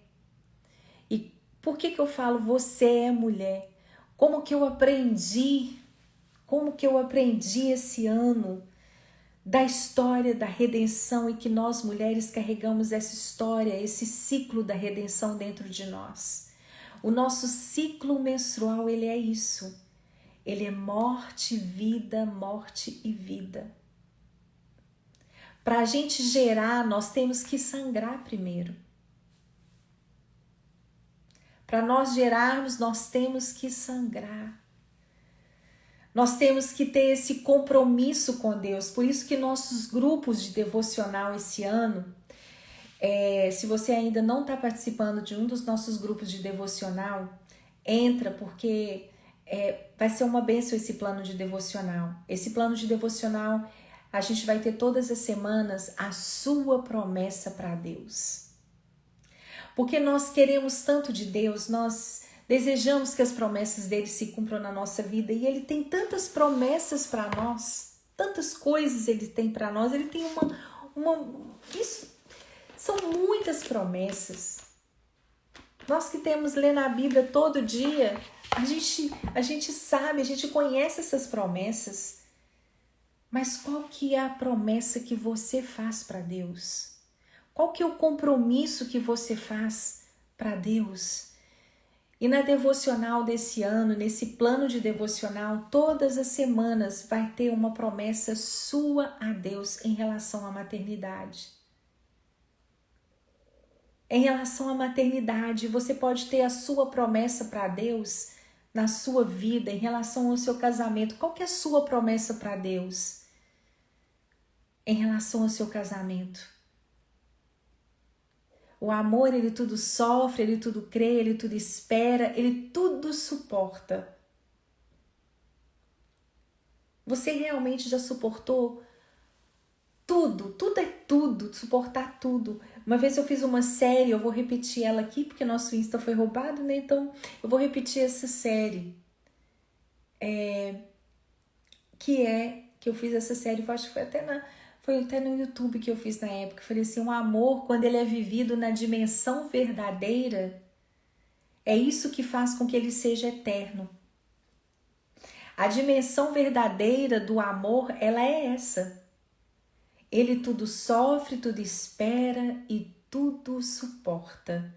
E por que eu falo você é mulher? Como que eu aprendi esse ano da história da redenção e que nós mulheres carregamos essa história, esse ciclo da redenção dentro de nós. O nosso ciclo menstrual, ele é isso. Ele é morte, vida, morte e vida. Para a gente gerar, nós temos que sangrar primeiro. Para nós gerarmos, nós temos que sangrar. Nós temos que ter esse compromisso com Deus. Por isso que nossos grupos de devocional esse ano, se você ainda não está participando de um dos nossos grupos de devocional, entra, porque vai ser uma bênção esse plano de devocional. Esse plano de devocional, a gente vai ter todas as semanas a sua promessa para Deus. Porque nós queremos tanto de Deus, nós desejamos que as promessas dele se cumpram na nossa vida, e ele tem tantas promessas para nós, tantas coisas ele tem para nós, ele tem isso são muitas promessas. Nós que temos lendo a Bíblia todo dia, a gente sabe, a gente conhece essas promessas, mas qual que é a promessa que você faz para Deus? Qual que é o compromisso que você faz para Deus? E na devocional desse ano, nesse plano de devocional, todas as semanas vai ter uma promessa sua a Deus em relação à maternidade. Em relação à maternidade, você pode ter a sua promessa para Deus na sua vida, em relação ao seu casamento. Qual que é a sua promessa para Deus em relação ao seu casamento? O amor, ele tudo sofre, ele tudo crê, ele tudo espera, ele tudo suporta. Você realmente já suportou tudo? Tudo é tudo, suportar tudo. Uma vez eu fiz uma série, eu vou repetir ela aqui, porque nosso Insta foi roubado, né? Então eu vou repetir essa série. Que eu fiz essa série, eu acho que foi até no YouTube que eu fiz na época. Eu falei assim, um amor, quando ele é vivido na dimensão verdadeira, é isso que faz com que ele seja eterno. A dimensão verdadeira do amor, ela é essa. Ele tudo sofre, tudo espera e tudo suporta.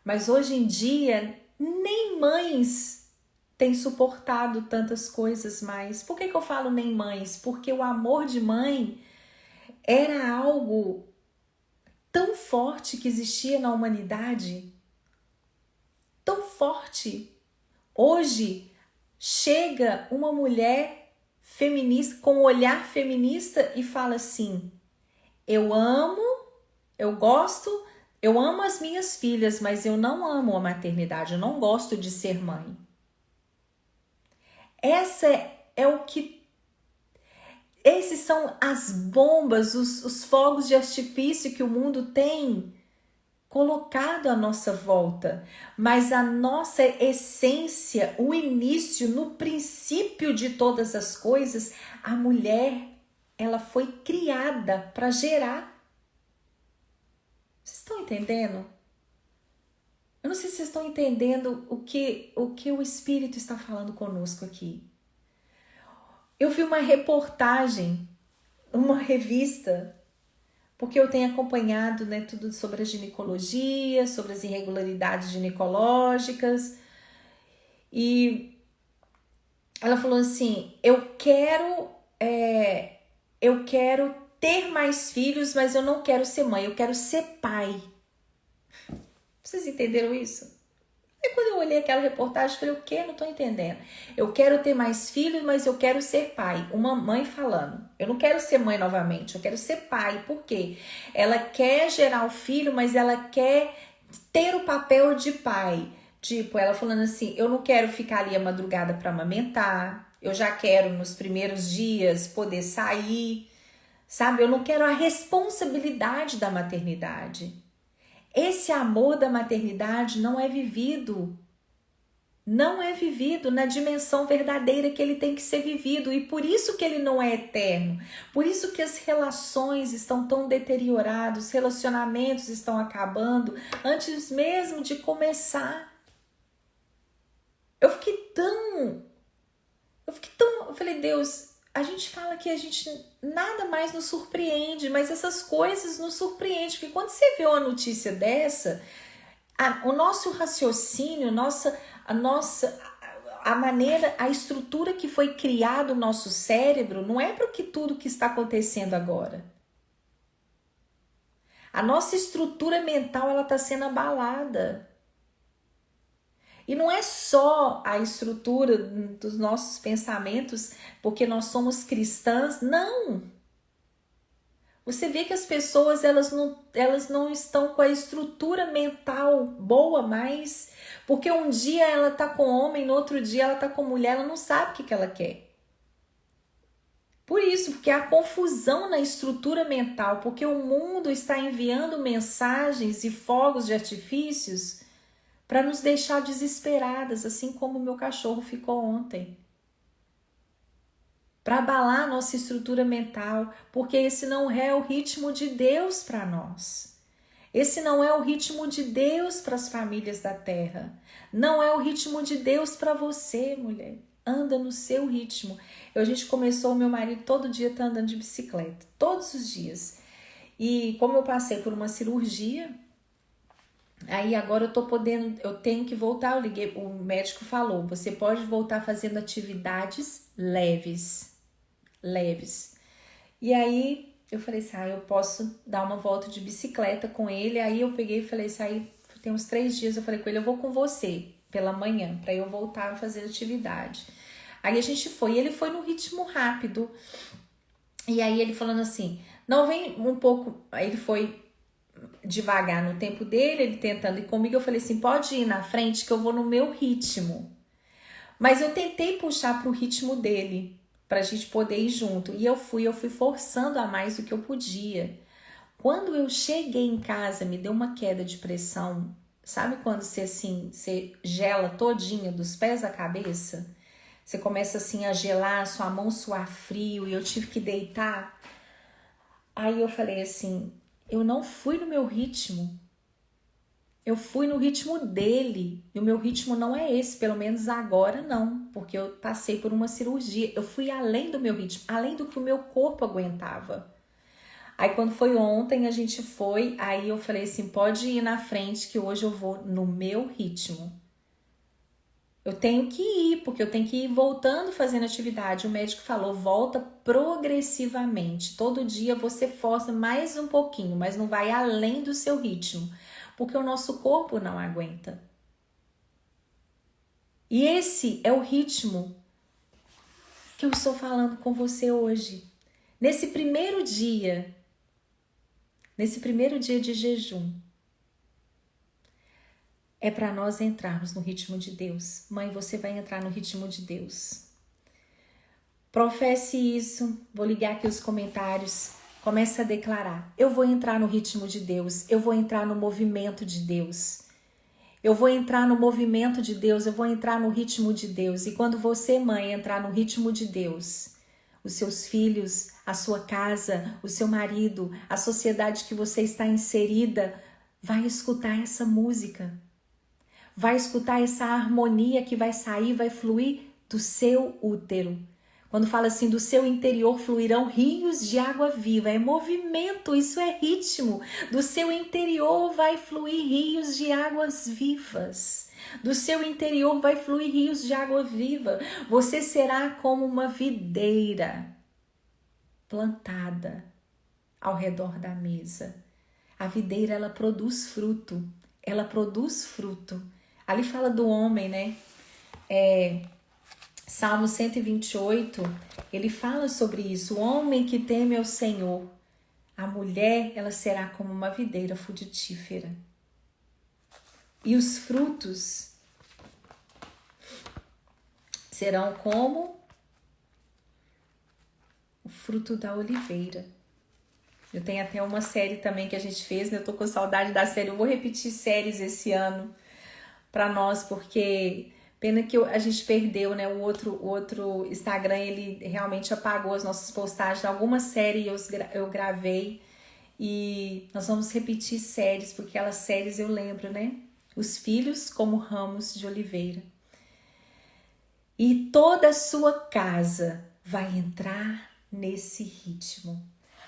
Mas hoje em dia, nem mães têm suportado tantas coisas mais. Por que eu falo nem mães? Porque o amor de mãe era algo tão forte que existia na humanidade. Tão forte. Hoje, chega uma mulher feminista, com um olhar feminista e fala assim, eu amo, eu gosto, eu amo as minhas filhas, mas eu não amo a maternidade, eu não gosto de ser mãe. Esses são as bombas, os fogos de artifício que o mundo tem colocado à nossa volta, mas a nossa essência, o início, no princípio de todas as coisas, a mulher, ela foi criada para gerar. Vocês estão entendendo? Eu não sei se vocês estão entendendo o que o Espírito está falando conosco aqui. Eu vi uma reportagem, uma revista, porque eu tenho acompanhado, né, tudo sobre a ginecologia, sobre as irregularidades ginecológicas. E ela falou assim, eu quero ter mais filhos, mas eu não quero ser mãe, eu quero ser pai. Vocês entenderam isso? Aí quando eu olhei aquela reportagem, eu falei, o quê? Não tô entendendo. Eu quero ter mais filhos, mas eu quero ser pai. Uma mãe falando. Eu não quero ser mãe novamente, eu quero ser pai. Por quê? Ela quer gerar o filho, mas ela quer ter o papel de pai. Tipo, ela falando assim, eu não quero ficar ali a madrugada para amamentar. Eu já quero, nos primeiros dias, poder sair. Sabe? Eu não quero a responsabilidade da maternidade. Esse amor da maternidade não é vivido na dimensão verdadeira que ele tem que ser vivido, e por isso que ele não é eterno, por isso que as relações estão tão deterioradas, os relacionamentos estão acabando antes mesmo de começar. Eu falei, Deus, a gente fala que a gente nada mais nos surpreende, mas essas coisas nos surpreendem, porque quando você vê uma notícia dessa, o nosso raciocínio, a maneira, a estrutura que foi criada o nosso cérebro não é para tudo que está acontecendo agora. A nossa estrutura mental, ela está sendo abalada. E não é só a estrutura dos nossos pensamentos, porque nós somos cristãs, não. Você vê que as pessoas, elas não estão com a estrutura mental boa mais, porque um dia ela tá com homem, no outro dia ela tá com mulher, ela não sabe o que ela quer. Por isso, porque há confusão na estrutura mental, porque o mundo está enviando mensagens e fogos de artifícios para nos deixar desesperadas, assim como o meu cachorro ficou ontem. Para abalar nossa estrutura mental, porque esse não é o ritmo de Deus para nós. Esse não é o ritmo de Deus para as famílias da terra. Não é o ritmo de Deus para você, mulher. Anda no seu ritmo. A gente começou, meu marido todo dia tá andando de bicicleta, todos os dias. E como eu passei por uma cirurgia, aí agora eu tenho que voltar, eu liguei, o médico falou, você pode voltar fazendo atividades leves. E aí eu falei assim, eu posso dar uma volta de bicicleta com ele. Aí eu peguei e falei assim, aí tem uns 3 dias, eu falei com ele, eu vou com você pela manhã, para eu voltar a fazer atividade. Aí a gente foi, e ele foi no ritmo rápido. E aí ele falando assim, não, vem um pouco, aí ele foi devagar no tempo dele, ele tentando ir comigo, eu falei assim, pode ir na frente que eu vou no meu ritmo. Mas eu tentei puxar pro ritmo dele, pra gente poder ir junto. E eu fui forçando a mais do que eu podia. Quando eu cheguei em casa, me deu uma queda de pressão. Sabe quando você gela todinha dos pés à cabeça? Você começa assim a gelar, sua mão suar frio e eu tive que deitar. Aí eu falei assim, eu não fui no meu ritmo. Eu fui no ritmo dele, e o meu ritmo não é esse, pelo menos agora não, porque eu passei por uma cirurgia. Eu fui além do meu ritmo, além do que o meu corpo aguentava. Aí quando foi ontem, a gente foi, aí eu falei assim, pode ir na frente que hoje eu vou no meu ritmo. Eu tenho que ir, porque eu tenho que ir voltando fazendo atividade. O médico falou, volta progressivamente. Todo dia você força mais um pouquinho, mas não vai além do seu ritmo, porque o nosso corpo não aguenta. E esse é o ritmo que eu estou falando com você hoje. Nesse primeiro dia de jejum, é para nós entrarmos no ritmo de Deus. Mãe, você vai entrar no ritmo de Deus. Professe isso. Vou ligar aqui os comentários. Comece a declarar. Eu vou entrar no ritmo de Deus. Eu vou entrar no movimento de Deus. Eu vou entrar no movimento de Deus. Eu vou entrar no ritmo de Deus. E quando você, mãe, entrar no ritmo de Deus, os seus filhos, a sua casa, o seu marido, a sociedade que você está inserida, vai escutar essa música. Vai escutar essa harmonia que vai sair, vai fluir do seu útero. Quando fala assim, do seu interior fluirão rios de água viva. É movimento, isso é ritmo. Do seu interior vai fluir rios de águas vivas. Do seu interior vai fluir rios de água viva. Você será como uma videira plantada ao redor da mesa. A videira, ela produz fruto. Ela produz fruto. Ali fala do homem, né? Salmo 128, ele fala sobre isso. O homem que teme ao Senhor, a mulher, ela será como uma videira frutífera. E os frutos serão como o fruto da oliveira. Eu tenho até uma série também que a gente fez, né? Eu tô com saudade da série. Eu vou repetir séries esse ano pra nós, porque pena que a gente perdeu, né? O outro Instagram, ele realmente apagou as nossas postagens. Alguma série eu gravei e nós vamos repetir séries, porque aquelas séries eu lembro, né? Os filhos como ramos de oliveira. E toda a sua casa vai entrar nesse ritmo.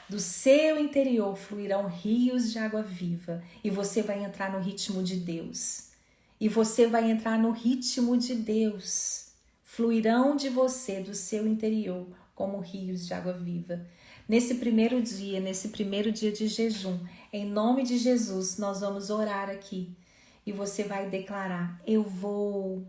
Do seu interior fluirão rios de água viva e você vai entrar no ritmo de Deus. E você vai entrar no ritmo de Deus. Fluirão de você, do seu interior, como rios de água viva. Nesse primeiro dia de jejum, em nome de Jesus, nós vamos orar aqui. E você vai declarar: eu vou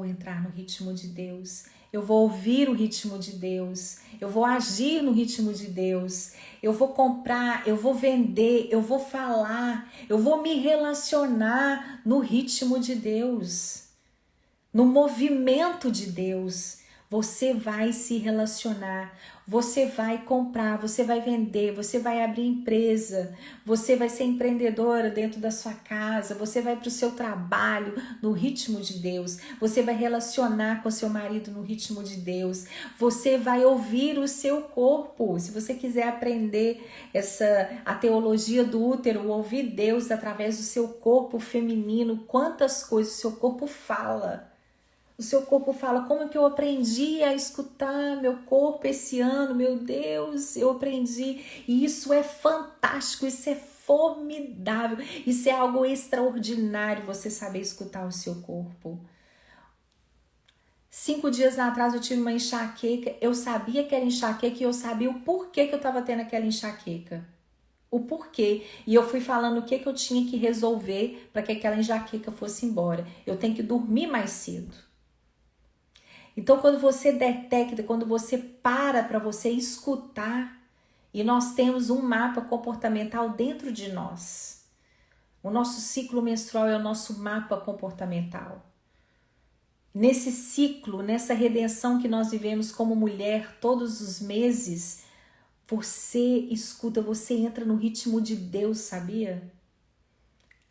entrar no ritmo de Deus. Eu vou ouvir o ritmo de Deus, eu vou agir no ritmo de Deus, eu vou comprar, eu vou vender, eu vou falar, eu vou me relacionar no ritmo de Deus, no movimento de Deus. Você vai se relacionar, você vai comprar, você vai vender, você vai abrir empresa, você vai ser empreendedora dentro da sua casa, você vai para o seu trabalho no ritmo de Deus, você vai relacionar com seu marido no ritmo de Deus, você vai ouvir o seu corpo. Se você quiser aprender a teologia do útero, ouvir Deus através do seu corpo feminino, quantas coisas o seu corpo fala. O seu corpo fala: como que eu aprendi a escutar meu corpo esse ano? Meu Deus, eu aprendi. E isso é fantástico, isso é formidável. Isso é algo extraordinário, você saber escutar o seu corpo. 5 dias atrás eu tive uma enxaqueca. Eu sabia que era enxaqueca e eu sabia o porquê que eu estava tendo aquela enxaqueca. O porquê. E eu fui falando o que eu tinha que resolver para que aquela enxaqueca fosse embora. Eu tenho que dormir mais cedo. Então, quando você detecta, quando você para você escutar, e nós temos um mapa comportamental dentro de nós. O nosso ciclo menstrual é o nosso mapa comportamental. Nesse ciclo, nessa redenção que nós vivemos como mulher todos os meses, você escuta, você entra no ritmo de Deus, sabia?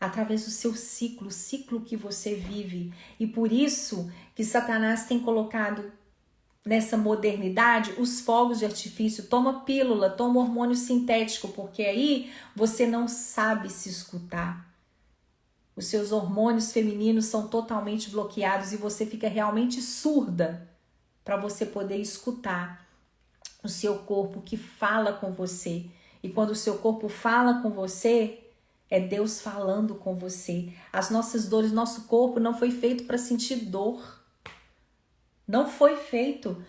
Através do seu ciclo, o ciclo que você vive. E por isso que Satanás tem colocado nessa modernidade os fogos de artifício. Toma pílula, toma hormônio sintético, porque aí você não sabe se escutar. Os seus hormônios femininos são totalmente bloqueados e você fica realmente surda para você poder escutar o seu corpo que fala com você. E quando o seu corpo fala com você, é Deus falando com você. As nossas dores, nosso corpo não foi feito para sentir dor. Não foi feito.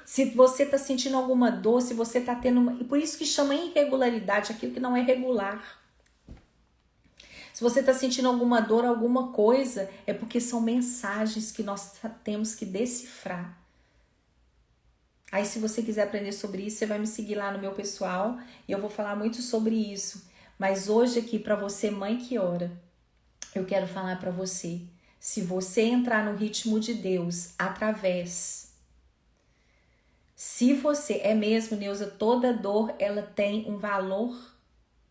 Se você está sentindo alguma dor, se você está tendo uma... E por isso que chama irregularidade, aquilo que não é regular. Se você está sentindo alguma dor, alguma coisa, é porque são mensagens que nós temos que decifrar. Aí se você quiser aprender sobre isso, você vai me seguir lá no meu pessoal e eu vou falar muito sobre isso. Mas hoje aqui, para você, mãe que ora, eu quero falar para você. Se você entrar no ritmo de Deus através... Se você... É mesmo, Neuza, toda dor, ela tem um valor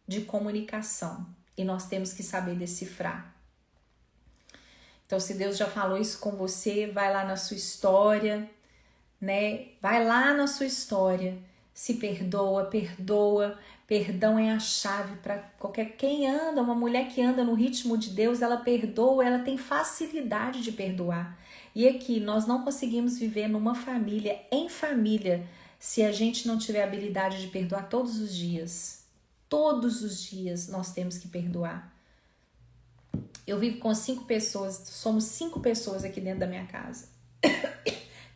de comunicação. E nós temos que saber decifrar. Então, se Deus já falou isso com você, vai lá na sua história, né? Vai lá na sua história. Se perdoa, perdoa. Perdão é a chave para quem anda, uma mulher que anda no ritmo de Deus, ela perdoa, ela tem facilidade de perdoar. E aqui, nós não conseguimos viver numa família, em família, se a gente não tiver a habilidade de perdoar todos os dias. Todos os dias nós temos que perdoar. Eu vivo com 5 pessoas, somos 5 pessoas aqui dentro da minha casa.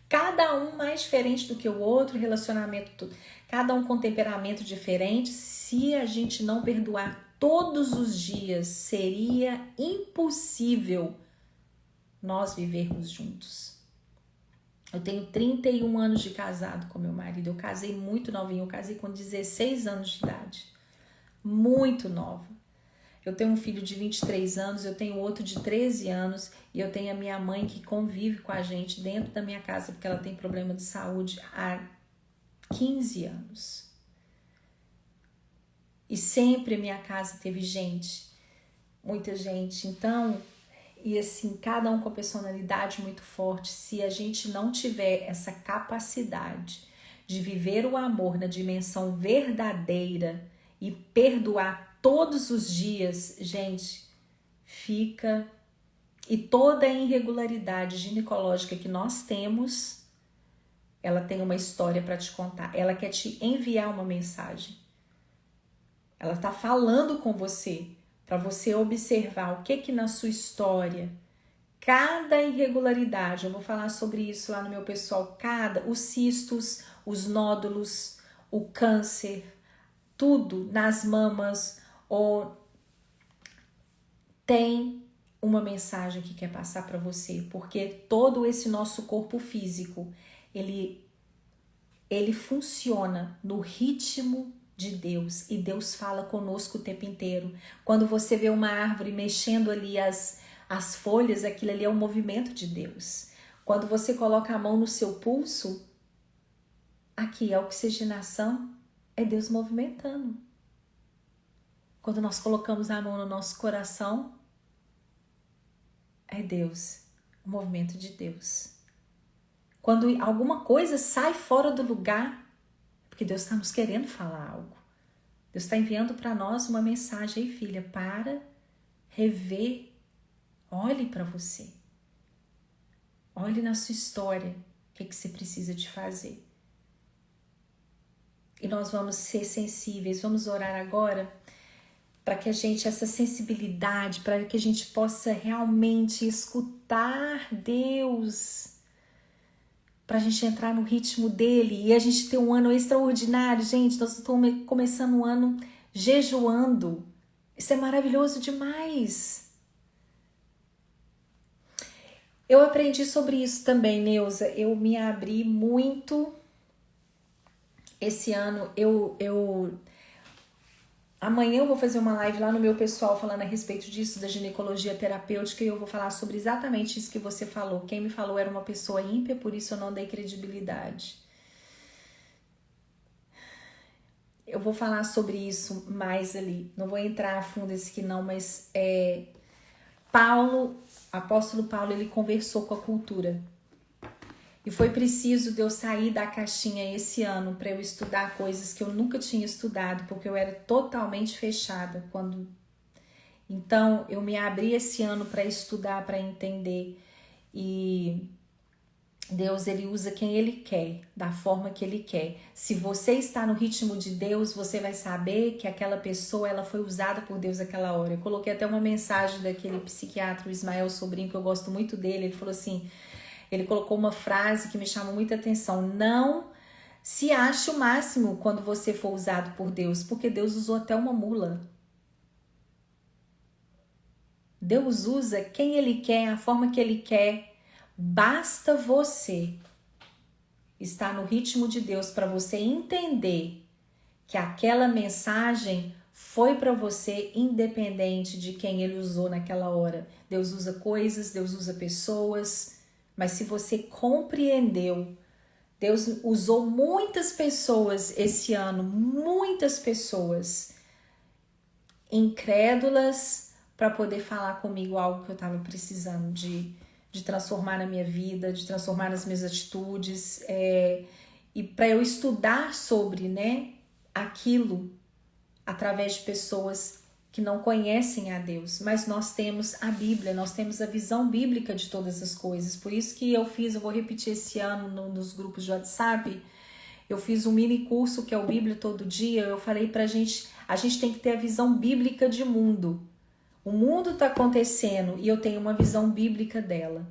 Cada um mais diferente do que o outro, relacionamento, tudo. Cada um com temperamento diferente. Se a gente não perdoar todos os dias, seria impossível nós vivermos juntos. Eu tenho 31 anos de casado com meu marido. Eu casei muito novinho, eu casei com 16 anos de idade. Muito nova. Eu tenho um filho de 23 anos, eu tenho outro de 13 anos e eu tenho a minha mãe que convive com a gente dentro da minha casa porque ela tem problema de saúde há 15 anos. E sempre minha casa teve gente, muita gente. Então, e assim, cada um com a personalidade muito forte. Se a gente não tiver essa capacidade de viver o amor na dimensão verdadeira e perdoar todos os dias, gente, fica... E toda a irregularidade ginecológica que nós temos, ela tem uma história para te contar. Ela quer te enviar uma mensagem. Ela está falando com você para você observar o que na sua história, cada irregularidade, eu vou falar sobre isso lá no meu pessoal, os cistos, os nódulos, o câncer, tudo nas mamas, ou tem uma mensagem que quer passar para você, porque todo esse nosso corpo físico, ele funciona no ritmo de Deus, e Deus fala conosco o tempo inteiro. Quando você vê uma árvore mexendo ali as folhas, aquilo ali é um movimento de Deus. Quando você coloca a mão no seu pulso, aqui a oxigenação é Deus movimentando. Quando nós colocamos a mão no nosso coração, é Deus, o movimento de Deus. Quando alguma coisa sai fora do lugar, porque Deus está nos querendo falar algo. Deus está enviando para nós uma mensagem. Ei, filha, para, rever, olhe para você. Olhe na sua história, o que você precisa de fazer. E nós vamos ser sensíveis, vamos orar agora para que a gente, essa sensibilidade, para que a gente possa realmente escutar Deus, para a gente entrar no ritmo dele e a gente ter um ano extraordinário. Gente, nós estamos começando um ano jejuando. Isso é maravilhoso demais. Eu aprendi sobre isso também, Neuza. Eu me abri muito esse ano. Amanhã eu vou fazer uma live lá no meu pessoal falando a respeito disso, da ginecologia terapêutica, e eu vou falar sobre exatamente isso que você falou. Quem me falou era uma pessoa ímpia, por isso eu não dei credibilidade. Eu vou falar sobre isso mais ali. Não vou entrar a fundo esse aqui não, mas apóstolo Paulo, ele conversou com a cultura. E foi preciso eu sair da caixinha esse ano para eu estudar coisas que eu nunca tinha estudado, porque eu era totalmente fechada. Então, eu me abri esse ano para estudar, para entender. E Deus, ele usa quem ele quer, da forma que ele quer. Se você está no ritmo de Deus, você vai saber que aquela pessoa, ela foi usada por Deus naquela hora. Eu coloquei até uma mensagem daquele psiquiatra, o Ismael Sobrinho, que eu gosto muito dele. Ele falou assim... Ele colocou uma frase que me chamou muita atenção. Não se ache o máximo quando você for usado por Deus, porque Deus usou até uma mula. Deus usa quem ele quer, a forma que ele quer. Basta você estar no ritmo de Deus para você entender que aquela mensagem foi para você independente de quem ele usou naquela hora. Deus usa coisas, Deus usa pessoas. Mas se você compreendeu, Deus usou muitas pessoas esse ano, muitas pessoas incrédulas para poder falar comigo algo que eu estava precisando de transformar na minha vida, de transformar nas minhas atitudes, e para eu estudar sobre, aquilo através de pessoas que não conhecem a Deus, mas nós temos a Bíblia, nós temos a visão bíblica de todas as coisas. Por isso que eu vou repetir esse ano nos grupos de WhatsApp, eu fiz um mini curso que é o Bíblia Todo Dia. Eu falei a gente tem que ter a visão bíblica de mundo. O mundo está acontecendo e eu tenho uma visão bíblica dela.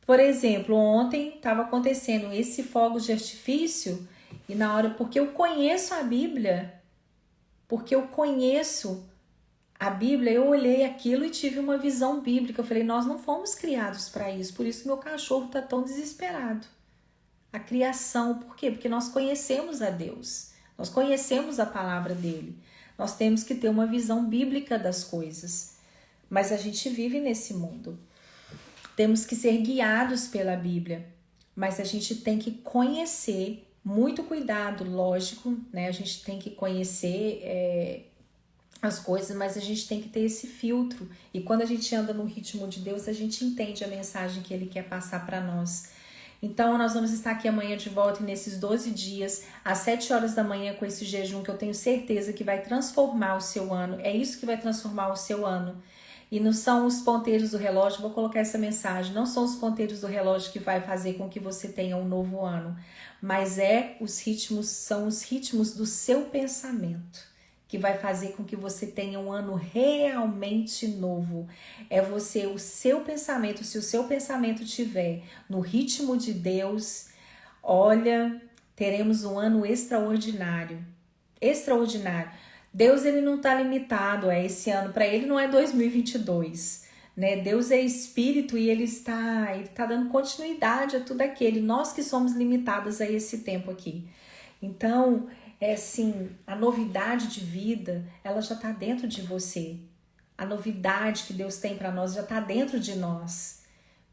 Por exemplo, ontem estava acontecendo esse fogo de artifício e na hora, porque eu conheço a Bíblia, porque eu conheço a Bíblia, eu olhei aquilo e tive uma visão bíblica. Eu falei, nós não fomos criados para isso, por isso meu cachorro está tão desesperado. A criação, por quê? Porque nós conhecemos a Deus, nós conhecemos a palavra dele. Nós temos que ter uma visão bíblica das coisas, mas a gente vive nesse mundo. Temos que ser guiados pela Bíblia, mas a gente tem que conhecer, muito cuidado, lógico, A gente tem que conhecer as coisas, mas a gente tem que ter esse filtro. E quando a gente anda no ritmo de Deus, a gente entende a mensagem que Ele quer passar para nós. Então, nós vamos estar aqui amanhã de volta e nesses 12 dias, às 7 horas da manhã, com esse jejum que eu tenho certeza que vai transformar o seu ano. É isso que vai transformar o seu ano. E não são os ponteiros do relógio, vou colocar essa mensagem, não são os ponteiros do relógio que vai fazer com que você tenha um novo ano, mas são os ritmos do seu pensamento que vai fazer com que você tenha um ano realmente novo. É o seu pensamento, se o seu pensamento estiver no ritmo de Deus, olha, teremos um ano extraordinário. Extraordinário. Deus, ele não está limitado a esse ano, para ele não é 2022, né? Deus é espírito e ele está dando continuidade a tudo aquilo. Nós que somos limitadas a esse tempo aqui. Então, a novidade de vida, ela já está dentro de você. A novidade que Deus tem para nós já está dentro de nós.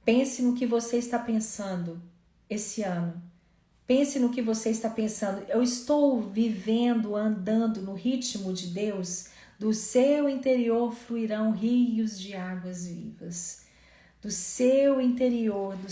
Pense no que você está pensando esse ano. Pense no que você está pensando. Eu estou vivendo, andando no ritmo de Deus? Do seu interior fluirão rios de águas vivas. Do seu interior, do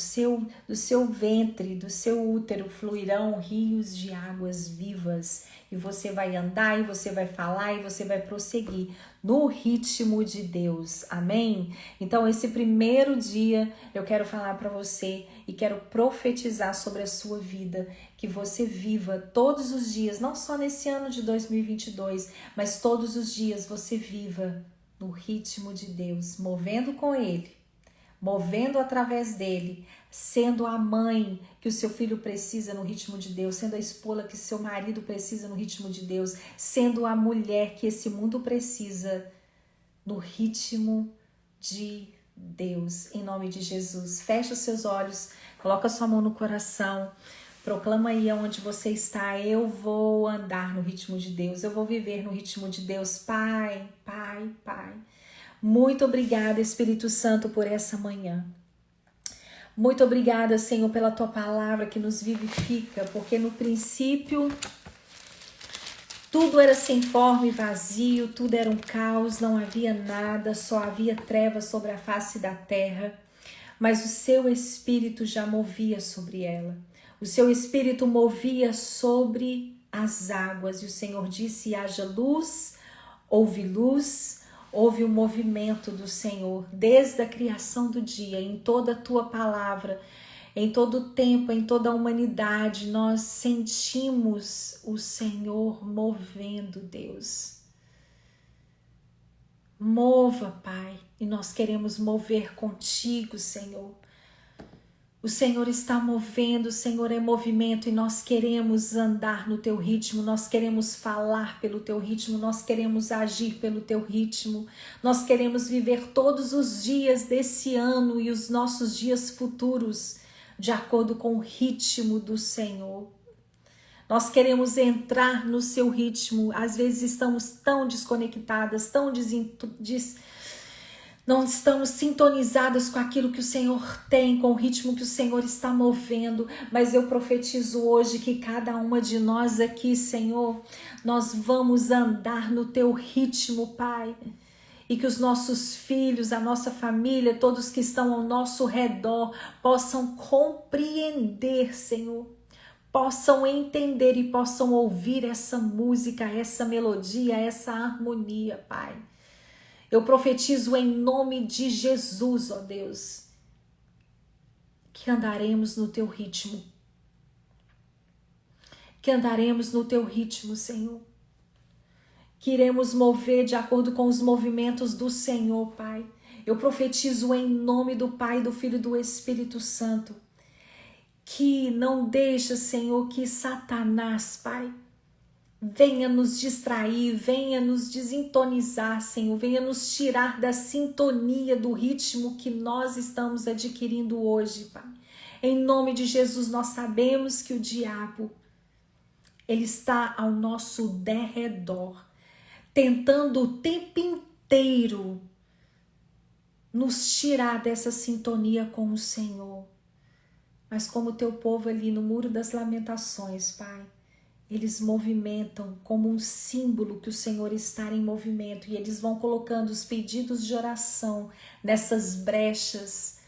seu ventre, do seu útero fluirão rios de águas vivas. E você vai andar, e você vai falar, e você vai prosseguir no ritmo de Deus. Amém? Então, esse primeiro dia eu quero falar para você e quero profetizar sobre a sua vida, que você viva todos os dias, não só nesse ano de 2022, mas todos os dias você viva no ritmo de Deus, movendo com Ele, movendo através dele, sendo a mãe que o seu filho precisa no ritmo de Deus, sendo a esposa que seu marido precisa no ritmo de Deus, sendo a mulher que esse mundo precisa no ritmo de Deus, em nome de Jesus. Fecha os seus olhos, coloca sua mão no coração, proclama aí onde você está: eu vou andar no ritmo de Deus, eu vou viver no ritmo de Deus. Pai, Pai, Pai, muito obrigada, Espírito Santo, por essa manhã. Muito obrigada, Senhor, pela Tua palavra que nos vivifica, porque no princípio tudo era sem forma e vazio, tudo era um caos, não havia nada, só havia trevas sobre a face da terra, mas o Seu Espírito já movia sobre ela. O Seu Espírito movia sobre as águas, e o Senhor disse: haja luz, houve luz. Houve o movimento do Senhor desde a criação do dia, em toda a Tua palavra, em todo o tempo, em toda a humanidade, nós sentimos o Senhor movendo, Deus. Mova, Pai, e nós queremos mover contigo, Senhor. O Senhor está movendo, o Senhor é movimento, e nós queremos andar no Teu ritmo, nós queremos falar pelo Teu ritmo, nós queremos agir pelo Teu ritmo, nós queremos viver todos os dias desse ano e os nossos dias futuros de acordo com o ritmo do Senhor. Nós queremos entrar no Seu ritmo, às vezes estamos tão desconectadas, não estamos sintonizadas com aquilo que o Senhor tem, com o ritmo que o Senhor está movendo, mas eu profetizo hoje que cada uma de nós aqui, Senhor, nós vamos andar no Teu ritmo, Pai, e que os nossos filhos, a nossa família, todos que estão ao nosso redor possam compreender, Senhor, possam entender e possam ouvir essa música, essa melodia, essa harmonia, Pai. Eu profetizo em nome de Jesus, ó Deus, que andaremos no Teu ritmo. Que andaremos no Teu ritmo, Senhor. Que iremos mover de acordo com os movimentos do Senhor, Pai. Eu profetizo em nome do Pai, do Filho e do Espírito Santo. Que não deixa, Senhor, que Satanás, Pai, venha nos distrair, venha nos desintonizar, Senhor, venha nos tirar da sintonia do ritmo que nós estamos adquirindo hoje, Pai. Em nome de Jesus, nós sabemos que o diabo, ele está ao nosso derredor, tentando o tempo inteiro nos tirar dessa sintonia com o Senhor. Mas como Teu povo ali no Muro das Lamentações, Pai, eles movimentam como um símbolo que o Senhor está em movimento, e eles vão colocando os pedidos de oração nessas brechas,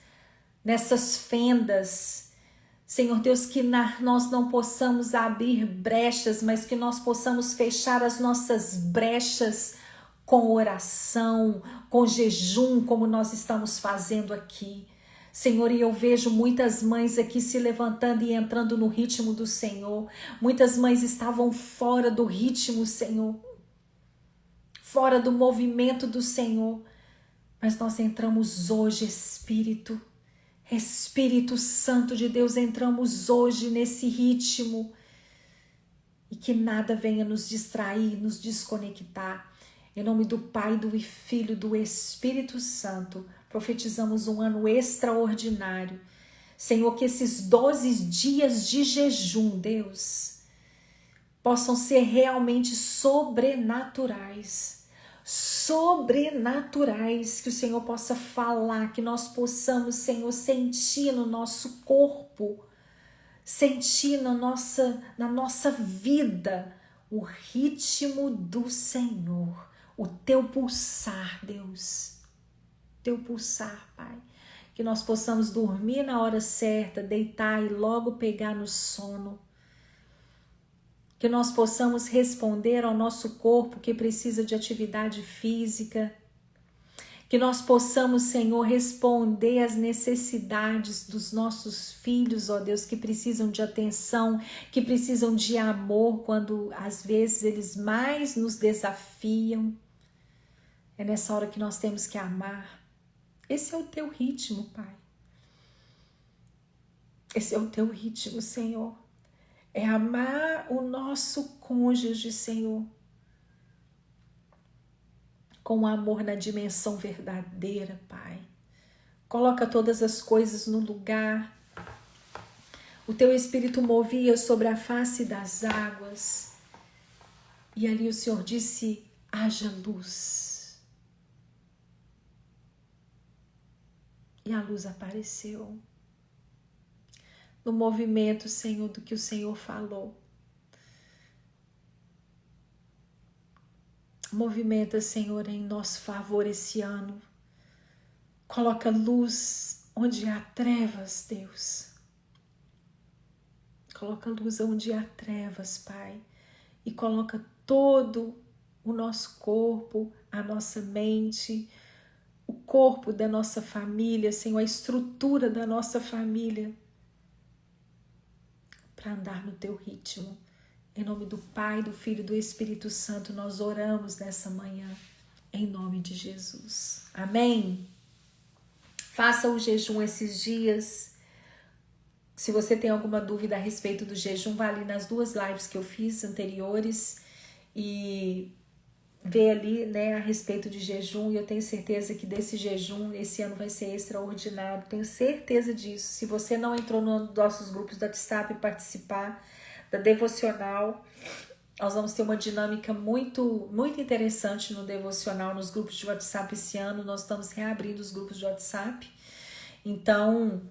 nessas fendas. Senhor Deus, que nós não possamos abrir brechas, mas que nós possamos fechar as nossas brechas com oração, com jejum, como nós estamos fazendo aqui. Senhor, e eu vejo muitas mães aqui se levantando e entrando no ritmo do Senhor. Muitas mães estavam fora do ritmo, Senhor, fora do movimento do Senhor. Mas nós entramos hoje, Espírito Santo de Deus, entramos hoje nesse ritmo. E que nada venha nos distrair, nos desconectar. Em nome do Pai, do Filho e do Espírito Santo, profetizamos um ano extraordinário. Senhor, que esses 12 dias de jejum, Deus, possam ser realmente sobrenaturais. Sobrenaturais, que o Senhor possa falar, que nós possamos, Senhor, sentir no nosso corpo, sentir na nossa vida o ritmo do Senhor. O teu pulsar, Deus, teu pulsar, Pai, que nós possamos dormir na hora certa, deitar e logo pegar no sono, que nós possamos responder ao nosso corpo que precisa de atividade física, que nós possamos, Senhor, responder às necessidades dos nossos filhos, ó Deus, que precisam de atenção, que precisam de amor, quando às vezes eles mais nos desafiam. É nessa hora que nós temos que amar. Esse é o teu ritmo, Pai. Esse é o teu ritmo, Senhor. É amar o nosso cônjuge, Senhor, com amor na dimensão verdadeira, Pai. Coloca todas as coisas no lugar. O teu Espírito movia sobre a face das águas. E ali o Senhor disse, haja luz. E a luz apareceu. No movimento, Senhor, do que o Senhor falou. Movimenta, Senhor, em nosso favor esse ano. Coloca luz onde há trevas, Deus. Coloca luz onde há trevas, Pai. E coloca todo o nosso corpo, a nossa mente, o corpo da nossa família, Senhor, a estrutura da nossa família, para andar no teu ritmo. Em nome do Pai, do Filho e do Espírito Santo, nós oramos nessa manhã, em nome de Jesus. Amém? Faça o jejum esses dias. Se você tem alguma dúvida a respeito do jejum, vá ali nas 2 lives que eu fiz anteriores e vê ali, né, a respeito de jejum. E eu tenho certeza que desse jejum, esse ano vai ser extraordinário. Tenho certeza disso. Se você não entrou nos nossos grupos do WhatsApp e participar da devocional, nós vamos ter uma dinâmica muito, muito interessante no devocional, nos grupos de WhatsApp esse ano. Nós estamos reabrindo os grupos de WhatsApp. Então,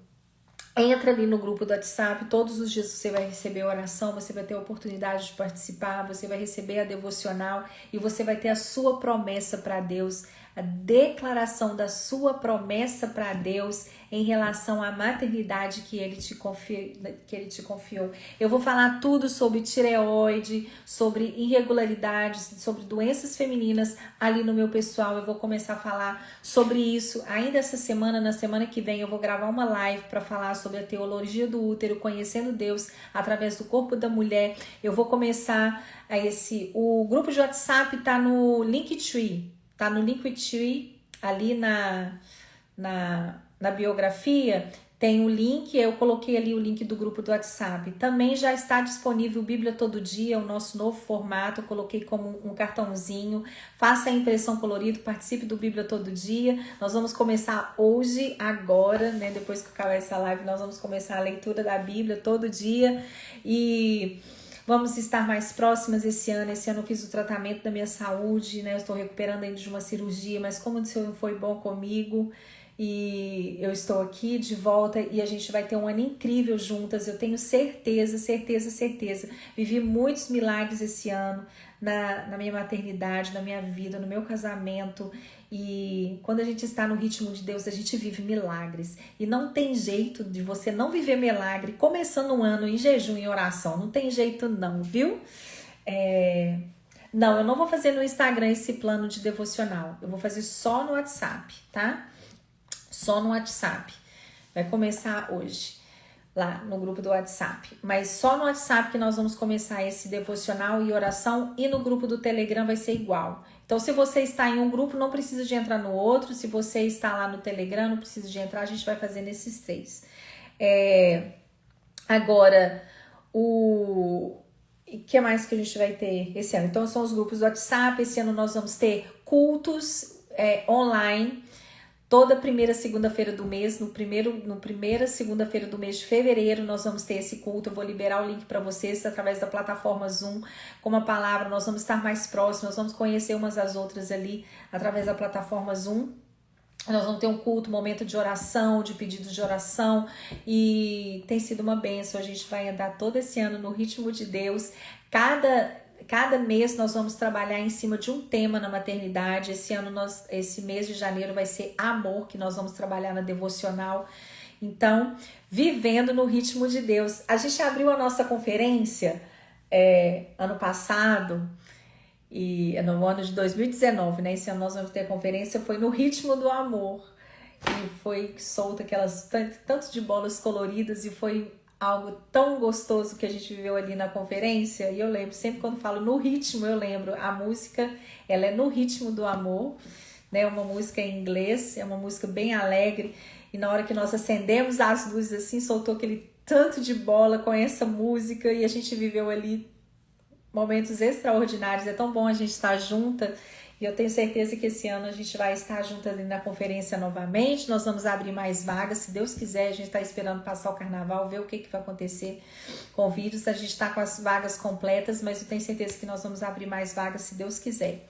entra ali no grupo do WhatsApp, todos os dias você vai receber a oração, você vai ter a oportunidade de participar, você vai receber a devocional e você vai ter a sua promessa para Deus, a declaração da sua promessa para Deus em relação à maternidade que Ele te confiou. Eu vou falar tudo sobre tireoide, sobre irregularidades, sobre doenças femininas ali no meu pessoal. Eu vou começar a falar sobre isso ainda essa semana. Na semana que vem eu vou gravar uma live para falar sobre a teologia do útero, conhecendo Deus através do corpo da mulher. Eu vou começar o grupo de WhatsApp tá no Linktree. Tá no Linktree, ali na biografia, tem o link, eu coloquei ali o link do grupo do WhatsApp. Também já está disponível Bíblia Todo Dia, o nosso novo formato, eu coloquei como um cartãozinho. Faça a impressão colorida, participe do Bíblia Todo Dia. Nós vamos começar hoje, agora, né? Depois que acabar essa live, nós vamos começar a leitura da Bíblia todo dia. E vamos estar mais próximas esse ano. Esse ano eu fiz o tratamento da minha saúde, né? Eu estou recuperando ainda de uma cirurgia, mas como o Senhor foi bom comigo, E eu estou aqui de volta e a gente vai ter um ano incrível juntas, eu tenho certeza, certeza, certeza. Vivi muitos milagres esse ano na minha maternidade, na minha vida, no meu casamento. E quando a gente está no ritmo de Deus, a gente vive milagres. E não tem jeito de você não viver milagre começando um ano em jejum e oração. Não tem jeito não, viu? Não, eu não vou fazer no Instagram esse plano de devocional. Eu vou fazer só no WhatsApp, tá? Só no WhatsApp. Vai começar hoje, lá no grupo do WhatsApp. Mas só no WhatsApp que nós vamos começar esse devocional e oração. E no grupo do Telegram vai ser igual. Então, se você está em um grupo, não precisa de entrar no outro. Se você está lá no Telegram, não precisa de entrar. A gente vai fazer nesses 3. Agora, o que mais que a gente vai ter esse ano? Então, são os grupos do WhatsApp. Esse ano nós vamos ter cultos online. Toda primeira segunda-feira do mês, no primeira segunda-feira do mês de fevereiro, nós vamos ter esse culto. Eu vou liberar o link para vocês através da plataforma Zoom. Com uma palavra, nós vamos estar mais próximos, nós vamos conhecer umas às outras ali através da plataforma Zoom. Nós vamos ter um culto, um momento de oração, de pedidos de oração, e tem sido uma bênção. A gente vai andar todo esse ano no ritmo de Deus. Cada mês nós vamos trabalhar em cima de um tema na maternidade. Esse mês de janeiro vai ser amor, que nós vamos trabalhar na devocional. Então, vivendo no ritmo de Deus. A gente abriu a nossa conferência ano passado, e no ano de 2019, né? Esse ano nós vamos ter a conferência, foi no ritmo do amor. E foi solta aquelas tanto de bolas coloridas, e foi algo tão gostoso que a gente viveu ali na conferência. E eu lembro, sempre quando falo no ritmo, eu lembro, a música, ela é no ritmo do amor, né? Uma música em inglês, é uma música bem alegre. E na hora que nós acendemos as luzes assim, soltou aquele tanto de bola com essa música, e a gente viveu ali momentos extraordinários. É tão bom a gente estar junta. E eu tenho certeza que esse ano a gente vai estar juntas ali na conferência novamente. Nós vamos abrir mais vagas, se Deus quiser. A gente está esperando passar o carnaval, ver o que vai acontecer com o vírus. A gente está com as vagas completas, mas eu tenho certeza que nós vamos abrir mais vagas, se Deus quiser.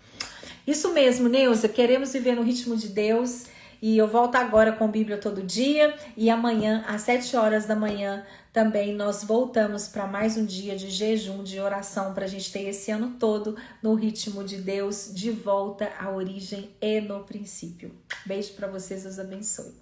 Isso mesmo, Neuza. Queremos viver no ritmo de Deus. E eu volto agora com Bíblia todo dia. E amanhã, às 7 horas da manhã, também nós voltamos para mais um dia de jejum, de oração, para a gente ter esse ano todo no ritmo de Deus, de volta à origem e no princípio. Beijo para vocês, Deus abençoe.